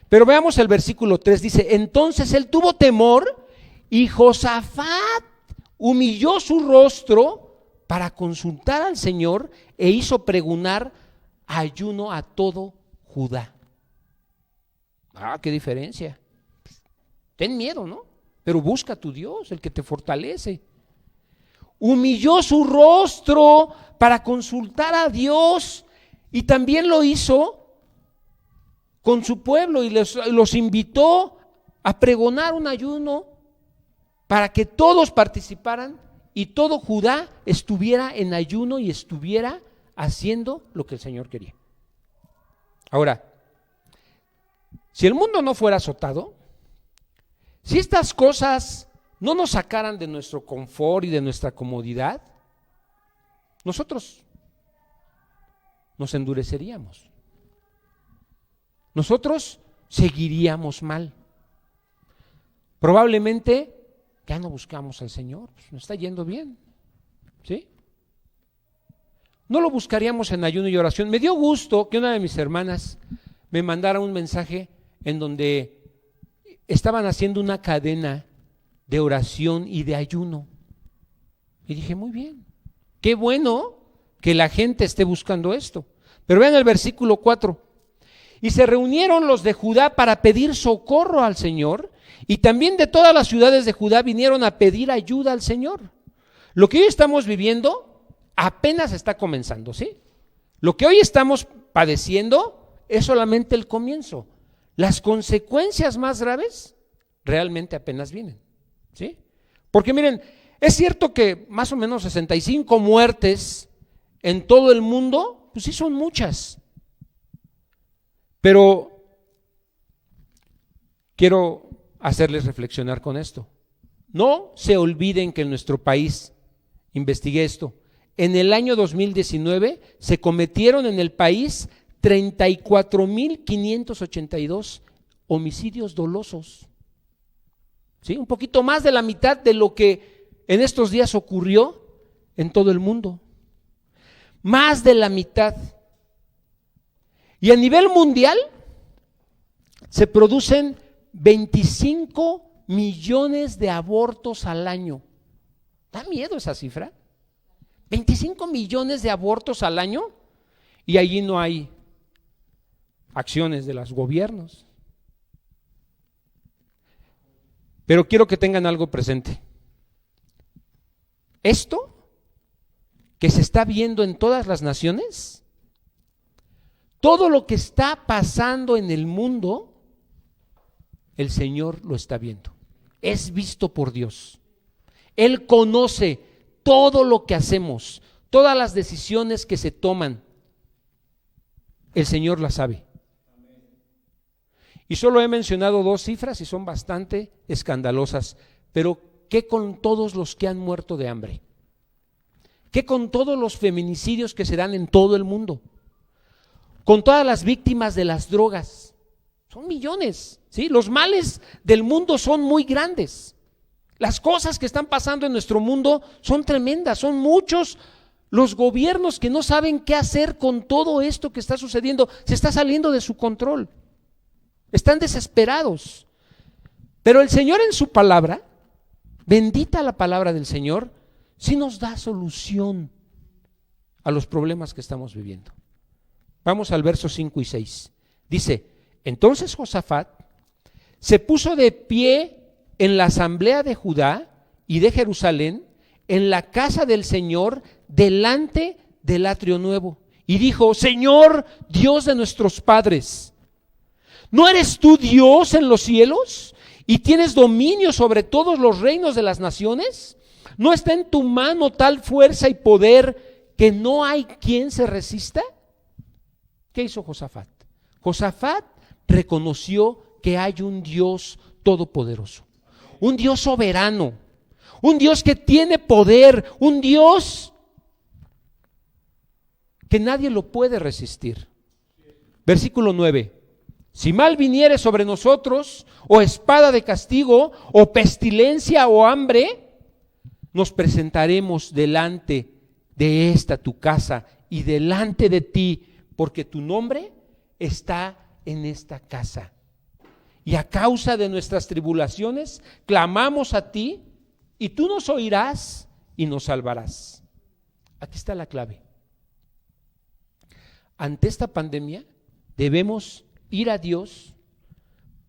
Pero veamos el versículo 3, dice: entonces él tuvo temor y Josafat humilló su rostro para consultar al Señor e hizo pregonar ayuno a todo Judá. Qué diferencia. Ten miedo, ¿no? pero busca a tu Dios, el que te fortalece. Humilló su rostro para consultar a Dios y también lo hizo con su pueblo y los invitó a pregonar un ayuno para que todos participaran y todo Judá estuviera en ayuno y estuviera haciendo lo que el Señor quería. Ahora, si el mundo no fuera azotado, si estas cosas no nos sacaran de nuestro confort y de nuestra comodidad, nosotros nos endureceríamos. Nosotros seguiríamos mal. Probablemente ya no buscamos al Señor, pues nos está yendo bien, ¿sí? No lo buscaríamos en ayuno y oración. Me dio gusto que una de mis hermanas me mandara un mensaje en donde estaban haciendo una cadena de oración y de ayuno. Y dije, muy bien, qué bueno que la gente esté buscando esto. Pero vean el versículo 4. Y se reunieron los de Judá para pedir socorro al Señor, y también de todas las ciudades de Judá vinieron a pedir ayuda al Señor. Lo que hoy estamos viviendo apenas está comenzando, ¿sí? Lo que hoy estamos padeciendo es solamente el comienzo. Las consecuencias más graves realmente apenas vienen, ¿sí? Porque miren, es cierto que más o menos 65 muertes en todo el mundo, pues sí son muchas. Pero quiero hacerles reflexionar con esto. No se olviden que en nuestro país, investigué esto, en el año 2019 se cometieron en el país 34,582 homicidios dolosos. ¿Sí? Un poquito más de la mitad de lo que en estos días ocurrió en todo el mundo. Más de la mitad. Y a nivel mundial se producen 25 millones de abortos al año. ¿Da miedo esa cifra? 25 millones de abortos al año, y allí no hay acciones de los gobiernos. Pero quiero que tengan algo presente. Esto que se está viendo en todas las naciones, todo lo que está pasando en el mundo, el Señor lo está viendo. Es visto por Dios. Él conoce todo lo que hacemos, todas las decisiones que se toman. El Señor las sabe. Y solo he mencionado 2 cifras y son bastante escandalosas. Pero ¿qué con todos los que han muerto de hambre? ¿Qué con todos los feminicidios que se dan en todo el mundo? Con todas las víctimas de las drogas. Son millones, ¿sí? Los males del mundo son muy grandes. Las cosas que están pasando en nuestro mundo son tremendas, son muchos los gobiernos que no saben qué hacer con todo esto que está sucediendo. Se está saliendo de su control. Están desesperados. Pero el Señor en su palabra, bendita la palabra del Señor, sí nos da solución a los problemas que estamos viviendo. Vamos al verso 5 y 6. Dice, entonces Josafat se puso de pie en la asamblea de Judá y de Jerusalén, en la casa del Señor, delante del atrio nuevo, y dijo, Señor, Dios de nuestros padres, ¿no eres tú Dios en los cielos y tienes dominio sobre todos los reinos de las naciones? ¿No está en tu mano tal fuerza y poder que no hay quien se resista? ¿Qué hizo Josafat? Josafat reconoció que hay un Dios todopoderoso, un Dios soberano, un Dios que tiene poder, un Dios que nadie lo puede resistir. Versículo 9. Si mal viniere sobre nosotros, o espada de castigo, o pestilencia, o hambre, nos presentaremos delante de esta tu casa y delante de ti, porque tu nombre está en esta casa. Y a causa de nuestras tribulaciones, clamamos a ti, y tú nos oirás y nos salvarás. Aquí está la clave. Ante esta pandemia, debemos ir a Dios,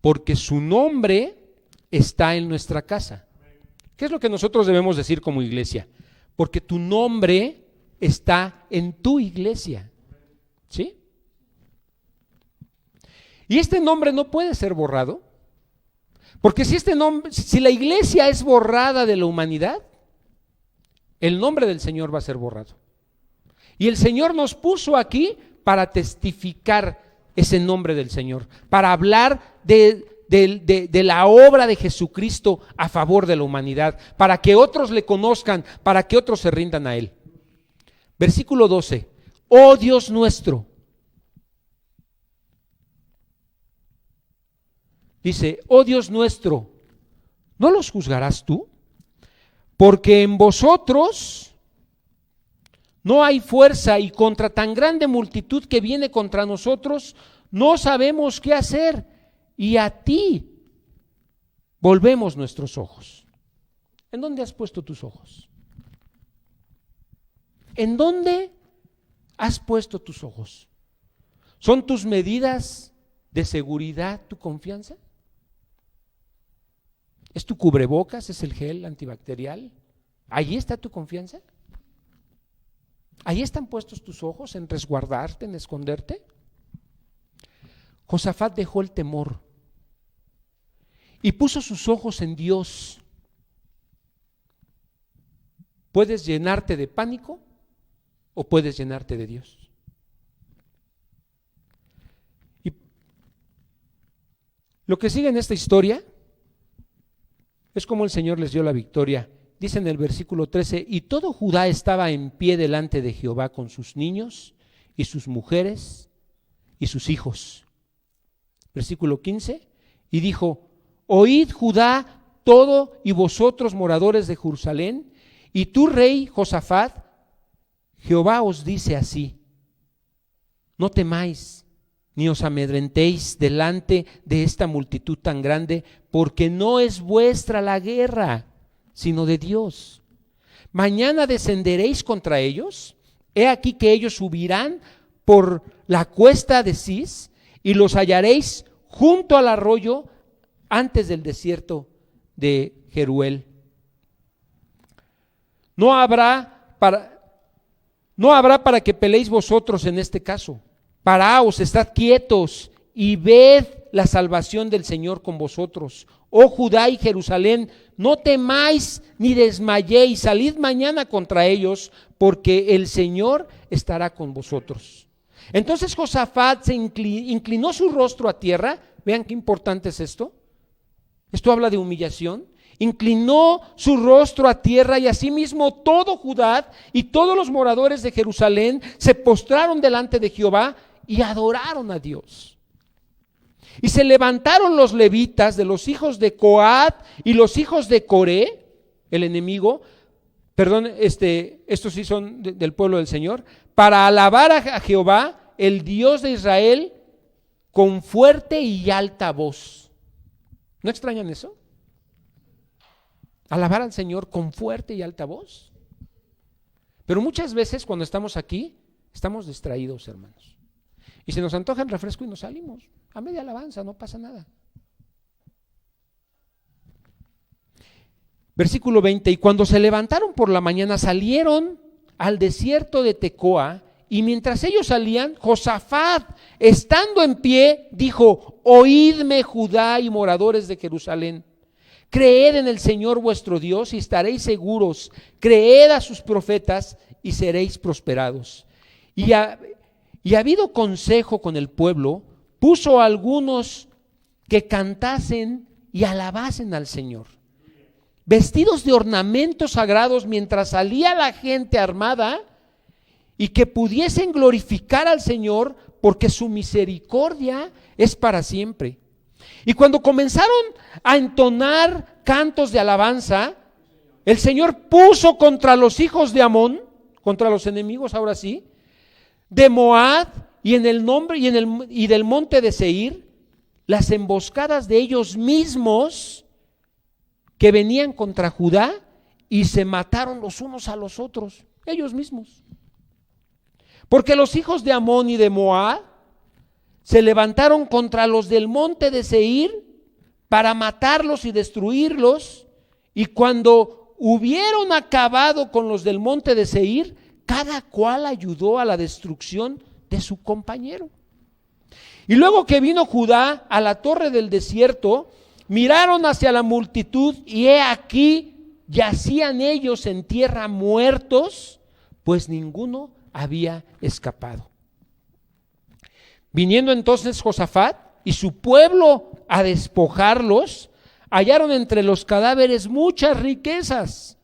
porque su nombre está en nuestra casa. ¿Qué es lo que nosotros debemos decir como iglesia? Porque tu nombre está en tu iglesia, ¿sí? Y este nombre no puede ser borrado, porque si la iglesia es borrada de la humanidad, el nombre del Señor va a ser borrado. Y el Señor nos puso aquí para testificar ese nombre del Señor, para hablar de la obra de Jesucristo a favor de la humanidad, para que otros le conozcan, para que otros se rindan a Él. Versículo 12, oh Dios nuestro. Dice, oh Dios nuestro, ¿no los juzgarás tú? Porque en vosotros no hay fuerza y contra tan grande multitud que viene contra nosotros, no sabemos qué hacer y a ti volvemos nuestros ojos. ¿En dónde has puesto tus ojos? ¿En dónde has puesto tus ojos? ¿Son tus medidas de seguridad tu confianza? ¿Es tu cubrebocas? ¿Es el gel antibacterial? ¿Allí está tu confianza? ¿Ahí están puestos tus ojos en resguardarte, en esconderte? Josafat dejó el temor y puso sus ojos en Dios. Puedes llenarte de pánico o puedes llenarte de Dios. Y lo que sigue en esta historia es como el Señor les dio la victoria. Dice en el versículo 13, y todo Judá estaba en pie delante de Jehová con sus niños y sus mujeres y sus hijos. Versículo 15, y dijo, oíd Judá todo y vosotros moradores de Jerusalén, y tú rey Josafat, Jehová os dice así, no temáis ni os amedrentéis delante de esta multitud tan grande, porque no es vuestra la guerra, sino de Dios. Mañana descenderéis contra ellos, he aquí que ellos subirán por la cuesta de Cis, y los hallaréis junto al arroyo antes del desierto de Jeruel. No habrá para que peleéis vosotros en este caso. Paraos, estad quietos y ved la salvación del Señor con vosotros. Oh Judá y Jerusalén, no temáis ni desmayéis, salid mañana contra ellos, porque el Señor estará con vosotros. Entonces Josafat se inclinó su rostro a tierra. Vean qué importante es esto. Esto habla de humillación. Inclinó su rostro a tierra y asimismo todo Judá y todos los moradores de Jerusalén se postraron delante de Jehová y adoraron a Dios. Y se levantaron los levitas de los hijos de Coat y los hijos de Coré, el enemigo, estos sí son del pueblo del Señor, para alabar a Jehová, el Dios de Israel, con fuerte y alta voz. ¿No extrañan eso? Alabar al Señor con fuerte y alta voz. Pero muchas veces cuando estamos aquí, estamos distraídos, hermanos. Y se nos antoja el refresco y nos salimos. A media alabanza, no pasa nada. Versículo 20, y cuando se levantaron por la mañana, salieron al desierto de Tecoa, y mientras ellos salían, Josafat, estando en pie, dijo, oídme Judá y moradores de Jerusalén. Creed en el Señor vuestro Dios y estaréis seguros. Creed a sus profetas y seréis prosperados. Y habido consejo con el pueblo, puso a algunos que cantasen y alabasen al Señor, vestidos de ornamentos sagrados mientras salía la gente armada, y que pudiesen glorificar al Señor, porque su misericordia es para siempre. Y cuando comenzaron a entonar cantos de alabanza, el Señor puso contra los hijos de Amón, contra los enemigos, ahora sí, de Moab y del monte de Seir, las emboscadas de ellos mismos que venían contra Judá, y se mataron los unos a los otros, ellos mismos. Porque los hijos de Amón y de Moab se levantaron contra los del monte de Seir para matarlos y destruirlos. Y cuando hubieron acabado con los del monte de Seir, cada cual ayudó a la destrucción de su compañero. Y luego que vino Judá a la torre del desierto, miraron hacia la multitud y he aquí yacían ellos en tierra muertos, pues ninguno había escapado. Viniendo entonces Josafat y su pueblo a despojarlos, hallaron entre los cadáveres muchas riquezas,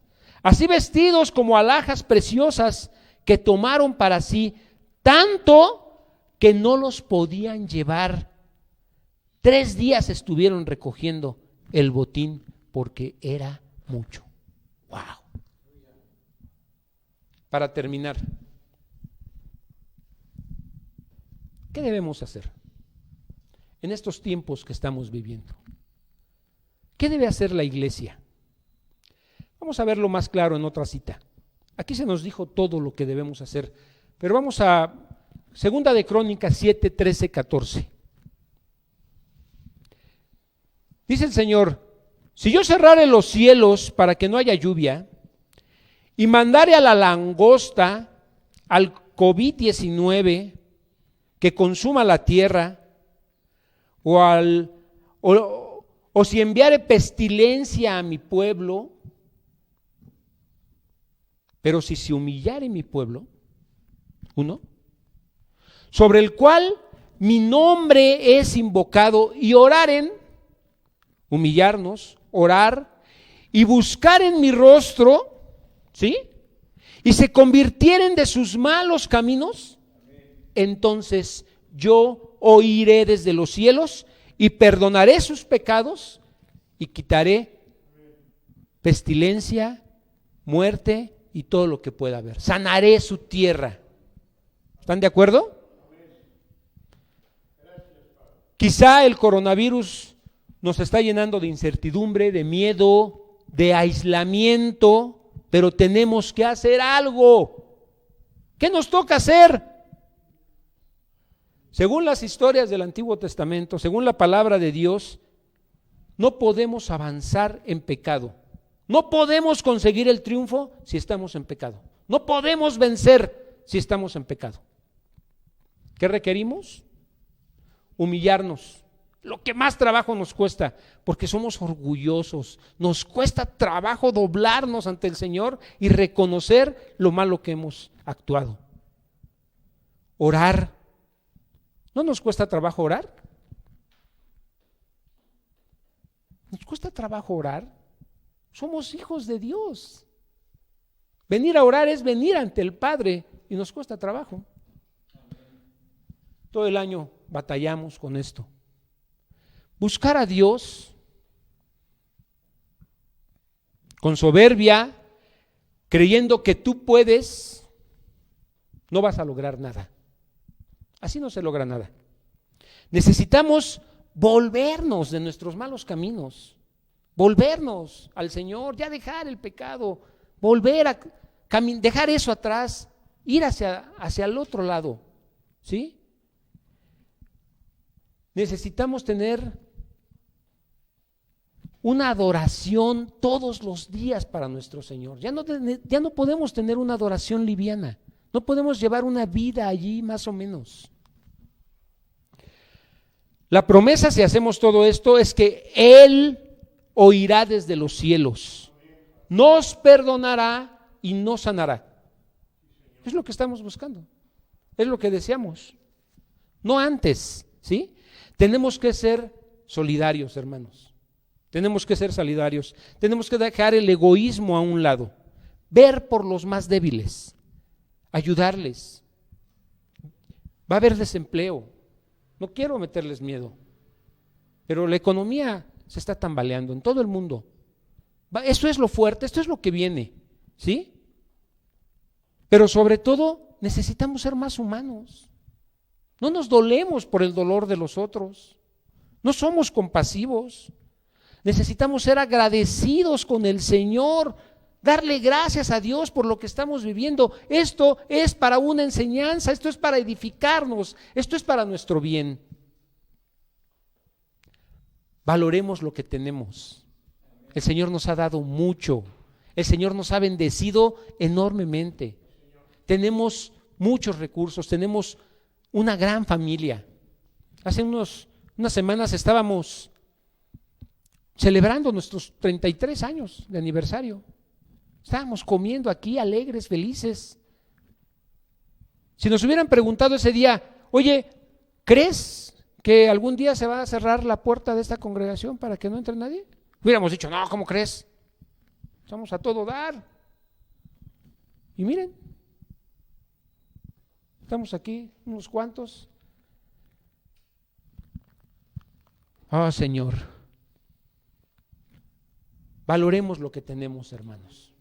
así vestidos como alhajas preciosas que tomaron para sí, tanto que no los podían llevar. 3 días estuvieron recogiendo el botín porque era mucho. ¡Wow! Para terminar, ¿qué debemos hacer en estos tiempos que estamos viviendo? ¿Qué debe hacer la iglesia? Vamos a verlo más claro en otra cita. Aquí se nos dijo todo lo que debemos hacer, pero vamos a Segunda de Crónicas 7, 13, 14. Dice el Señor: si yo cerrare los cielos para que no haya lluvia, y mandare a la langosta, al COVID-19, que consuma la tierra, o si enviare pestilencia a mi pueblo, pero si se humillare mi pueblo, sobre el cual mi nombre es invocado, y oraren, humillarnos, orar, y buscar en mi rostro, ¿sí? Y se convirtieren de sus malos caminos, entonces yo oiré desde los cielos y perdonaré sus pecados y quitaré pestilencia, muerte y todo lo que pueda haber. Sanaré su tierra. ¿Están de acuerdo? Quizá el coronavirus nos está llenando de incertidumbre, de miedo, de aislamiento, pero tenemos que hacer algo. ¿Qué nos toca hacer? Según las historias del Antiguo Testamento, según la palabra de Dios, no podemos avanzar en pecado. No podemos conseguir el triunfo si estamos en pecado. No podemos vencer si estamos en pecado. ¿Qué requerimos? Humillarnos. Lo que más trabajo nos cuesta, porque somos orgullosos. Nos cuesta trabajo doblarnos ante el Señor y reconocer lo malo que hemos actuado. Orar. ¿No nos cuesta trabajo orar? ¿Nos cuesta trabajo orar? Somos hijos de Dios. Venir a orar es venir ante el Padre y nos cuesta trabajo. Todo el año batallamos con esto. Buscar a Dios con soberbia, creyendo que tú puedes, no vas a lograr nada. Así no se logra nada. Necesitamos volvernos de nuestros malos caminos, volvernos al Señor, ya dejar el pecado, volver a dejar eso atrás, ir hacia el otro lado, ¿sí? Necesitamos tener una adoración todos los días para nuestro Señor. Ya no podemos tener una adoración liviana. No podemos llevar una vida allí más o menos. La promesa, si hacemos todo esto, es que Él oirá desde los cielos, nos perdonará y nos sanará. Es lo que estamos buscando, es lo que deseamos. No antes, ¿sí? Tenemos que ser solidarios, hermanos. Tenemos que ser solidarios. Tenemos que dejar el egoísmo a un lado, ver por los más débiles, ayudarles. Va a haber desempleo. No quiero meterles miedo, pero la economía se está tambaleando en todo el mundo. Esto es lo fuerte, esto es lo que viene, ¿sí? Pero sobre todo necesitamos ser más humanos. No nos dolemos por el dolor de los otros. No somos compasivos. Necesitamos ser agradecidos con el Señor, darle gracias a Dios por lo que estamos viviendo. Esto es para una enseñanza, esto es para edificarnos, esto es para nuestro bien. valoremos lo que tenemos. El Señor nos ha dado mucho. El Señor nos ha bendecido enormemente. Tenemos muchos recursos, tenemos una gran familia. Hace unas semanas estábamos celebrando nuestros 33 años de aniversario. Estábamos comiendo aquí alegres, felices. Si nos hubieran preguntado ese día, oye, ¿crees que algún día se va a cerrar la puerta de esta congregación para que no entre nadie? Hubiéramos dicho, no, ¿cómo crees? Estamos a todo dar. Y miren, estamos aquí unos cuantos. Oh, Señor, valoremos lo que tenemos, hermanos.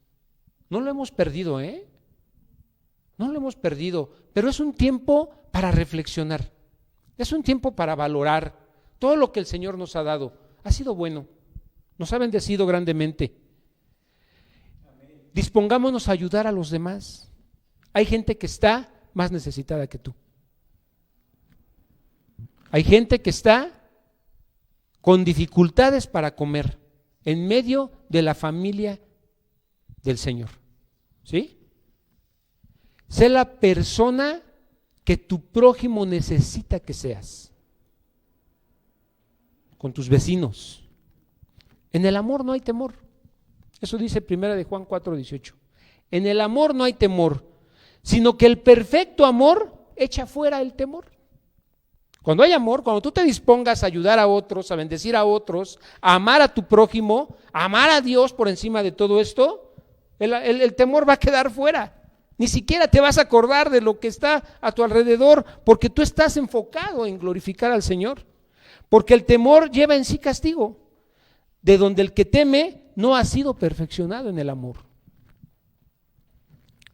No lo hemos perdido, No lo hemos perdido, pero es un tiempo para reflexionar. Es un tiempo para valorar todo lo que el Señor nos ha dado. Ha sido bueno, nos ha bendecido grandemente. Dispongámonos a ayudar a los demás. Hay gente que está más necesitada que tú. Hay gente que está con dificultades para comer en medio de la familia del Señor. ¿Sí? Sé la persona que tu prójimo necesita que seas. Con tus vecinos. En el amor no hay temor. Eso dice 1 de Juan 4:18. En el amor no hay temor, sino que el perfecto amor echa fuera el temor. Cuando hay amor, cuando tú te dispongas a ayudar a otros, a bendecir a otros, a amar a tu prójimo, a amar a Dios por encima de todo esto, el temor va a quedar fuera. Ni siquiera te vas a acordar de lo que está a tu alrededor, porque tú estás enfocado en glorificar al Señor. Porque el temor lleva en sí castigo, de donde el que teme no ha sido perfeccionado en el amor.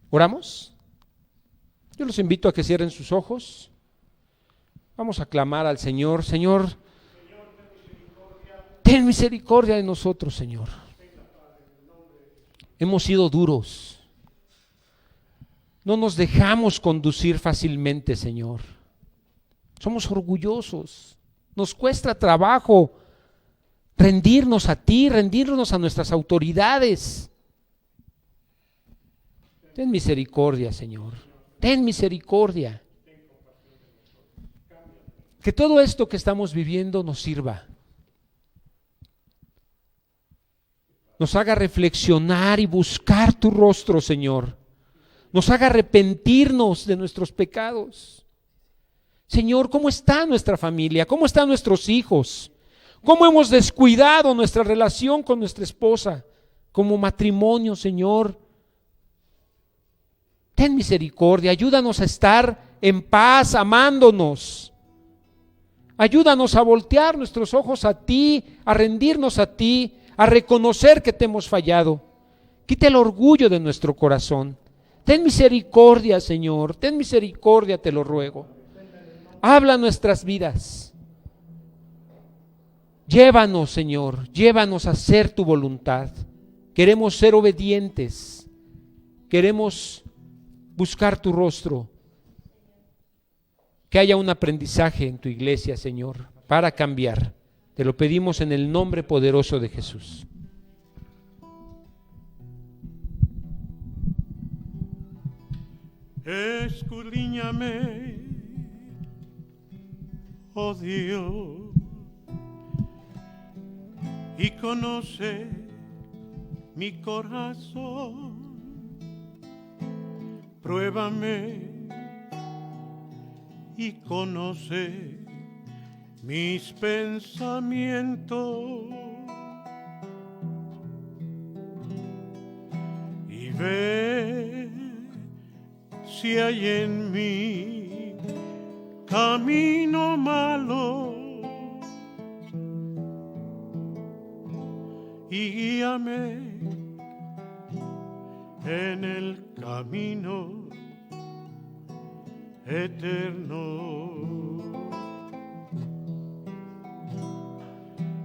¿Oramos? Yo los invito a que cierren sus ojos. Vamos a clamar al Señor. Señor, ten misericordia de nosotros, Señor. Hemos sido duros. No nos dejamos conducir fácilmente, Señor. Somos orgullosos. Nos cuesta trabajo rendirnos a ti, rendirnos a nuestras autoridades. Ten misericordia, Señor. Ten misericordia. Que todo esto que estamos viviendo nos sirva. Nos haga reflexionar y buscar tu rostro, Señor. Nos haga arrepentirnos de nuestros pecados. Señor, ¿cómo está nuestra familia? ¿Cómo están nuestros hijos? ¿Cómo hemos descuidado nuestra relación con nuestra esposa como matrimonio, Señor? Ten misericordia, ayúdanos a estar en paz, amándonos. Ayúdanos a voltear nuestros ojos a ti, a rendirnos a ti, a reconocer que te hemos fallado. Quita el orgullo de nuestro corazón. Ten misericordia, Señor, ten misericordia, te lo ruego. Habla nuestras vidas. Llévanos, Señor, llévanos a hacer tu voluntad. Queremos ser obedientes. Queremos buscar tu rostro. Que haya un aprendizaje en tu iglesia, Señor, para cambiar. Te lo pedimos en el nombre poderoso de Jesús. Escudriñame, oh Dios, y conoce mi corazón. Pruébame y conoce mis pensamientos y ve si hay en mí camino malo y guíame en el camino eterno.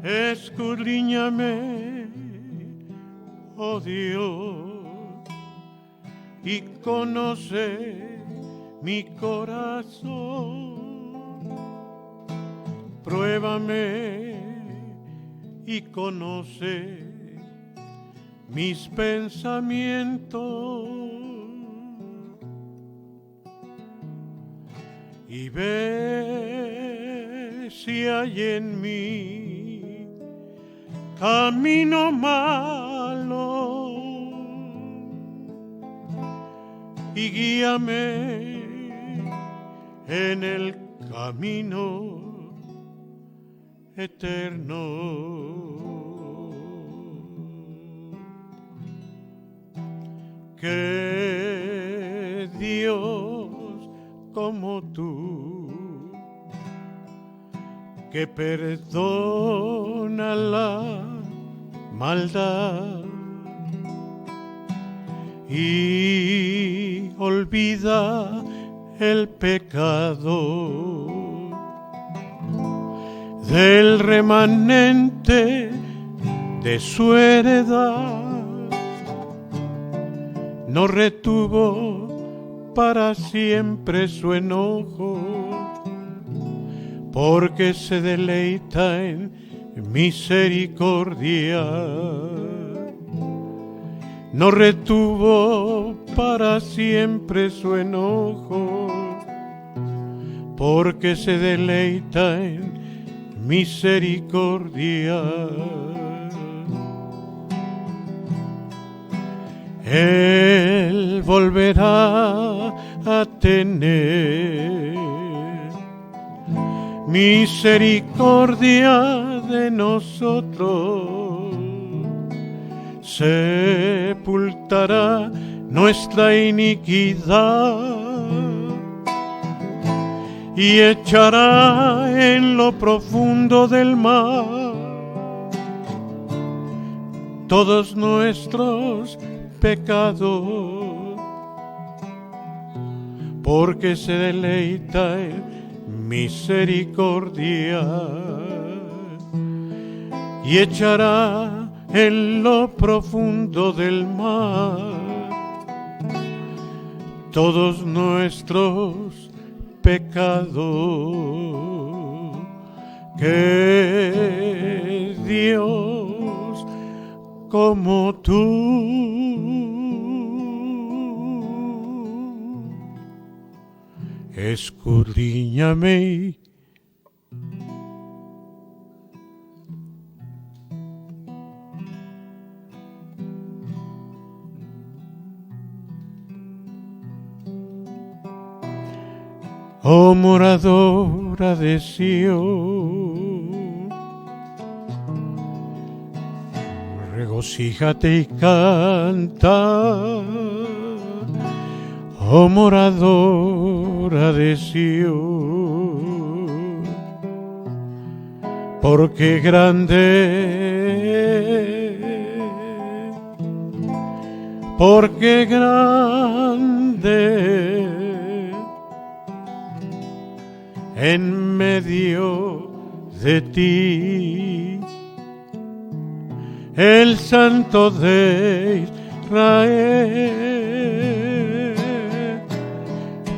Escudriñame, oh Dios, y conoce mi corazón. Pruébame y conoce mis pensamientos y ve si hay en mí camino malo y guíame en el camino eterno. Que Dios como tú, que perdona la maldad y olvida el pecado del remanente de su heredad, no retuvo para siempre su enojo, porque se deleita en misericordia. No retuvo para siempre su enojo, porque se deleita en misericordia. Él volverá a tener misericordia de nosotros, sepultará nuestra iniquidad y echará en lo profundo del mar todos nuestros pecados, porque se deleita en misericordia y echará en lo profundo del mar todos nuestros pecados. Que Dios como tú escudriñame oh moradora de Sión, regocíjate y canta, oh moradora de Sión, porque grande en medio de ti el Santo de Israel,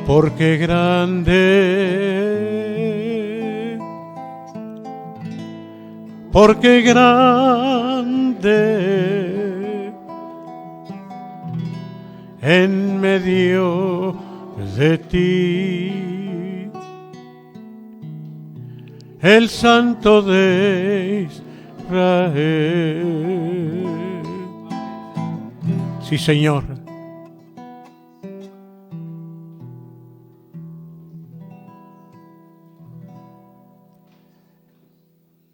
porque grande en medio de ti el Santo de Israel. Sí, Señor.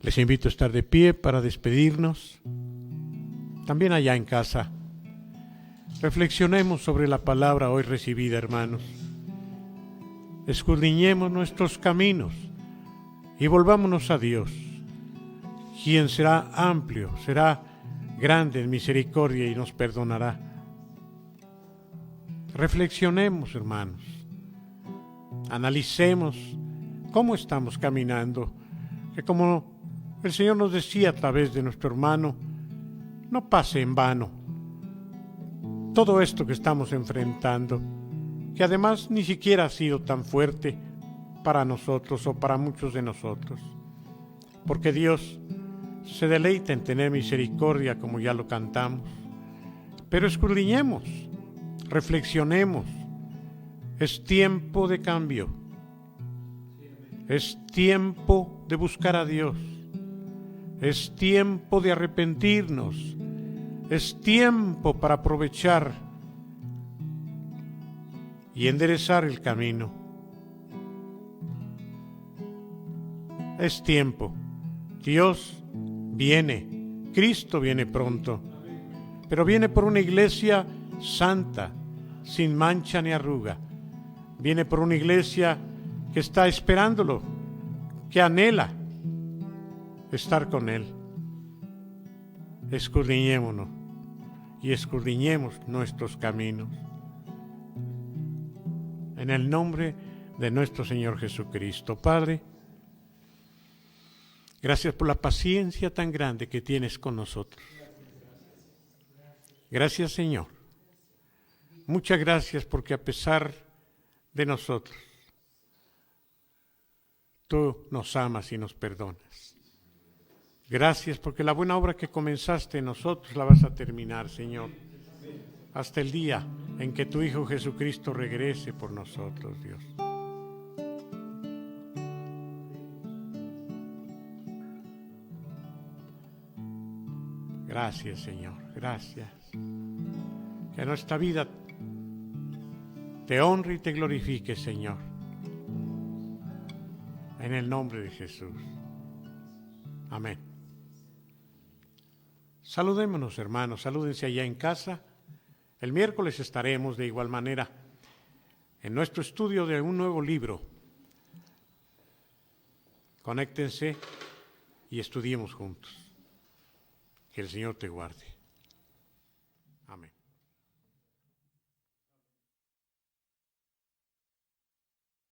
Les invito a estar de pie para despedirnos. También allá en casa. Reflexionemos sobre la palabra hoy recibida, hermanos. Escudriñemos nuestros caminos y volvámonos a Dios, quien será amplio, será grande en misericordia y nos perdonará. Reflexionemos, hermanos. Analicemos cómo estamos caminando, que como el Señor nos decía a través de nuestro hermano, no pase en vano todo esto que estamos enfrentando, que además ni siquiera ha sido tan fuerte para nosotros o para muchos de nosotros, porque Dios se deleita en tener misericordia, como ya lo cantamos. Pero escudriñemos, reflexionemos. Es tiempo de cambio. Es tiempo de buscar a Dios. Es tiempo de arrepentirnos. Es tiempo para aprovechar y enderezar el camino. Es tiempo. Dios viene. Cristo viene pronto. Pero viene por una iglesia santa, sin mancha ni arruga. Viene por una iglesia que está esperándolo, que anhela estar con Él. Escudriñémonos y escudriñemos nuestros caminos. En el nombre de nuestro Señor Jesucristo. Padre, gracias por la paciencia tan grande que tienes con nosotros. Gracias, Señor. Muchas gracias porque a pesar de nosotros, tú nos amas y nos perdonas. Gracias porque la buena obra que comenzaste en nosotros la vas a terminar, Señor, hasta el día en que tu Hijo Jesucristo regrese por nosotros, Dios. Gracias, Señor, gracias. Que nuestra vida te honre y te glorifique, Señor. En el nombre de Jesús. Amén. Saludémonos, hermanos, salúdense allá en casa. El miércoles estaremos de igual manera en nuestro estudio de un nuevo libro. Conéctense y estudiemos juntos. Que el Señor te guarde.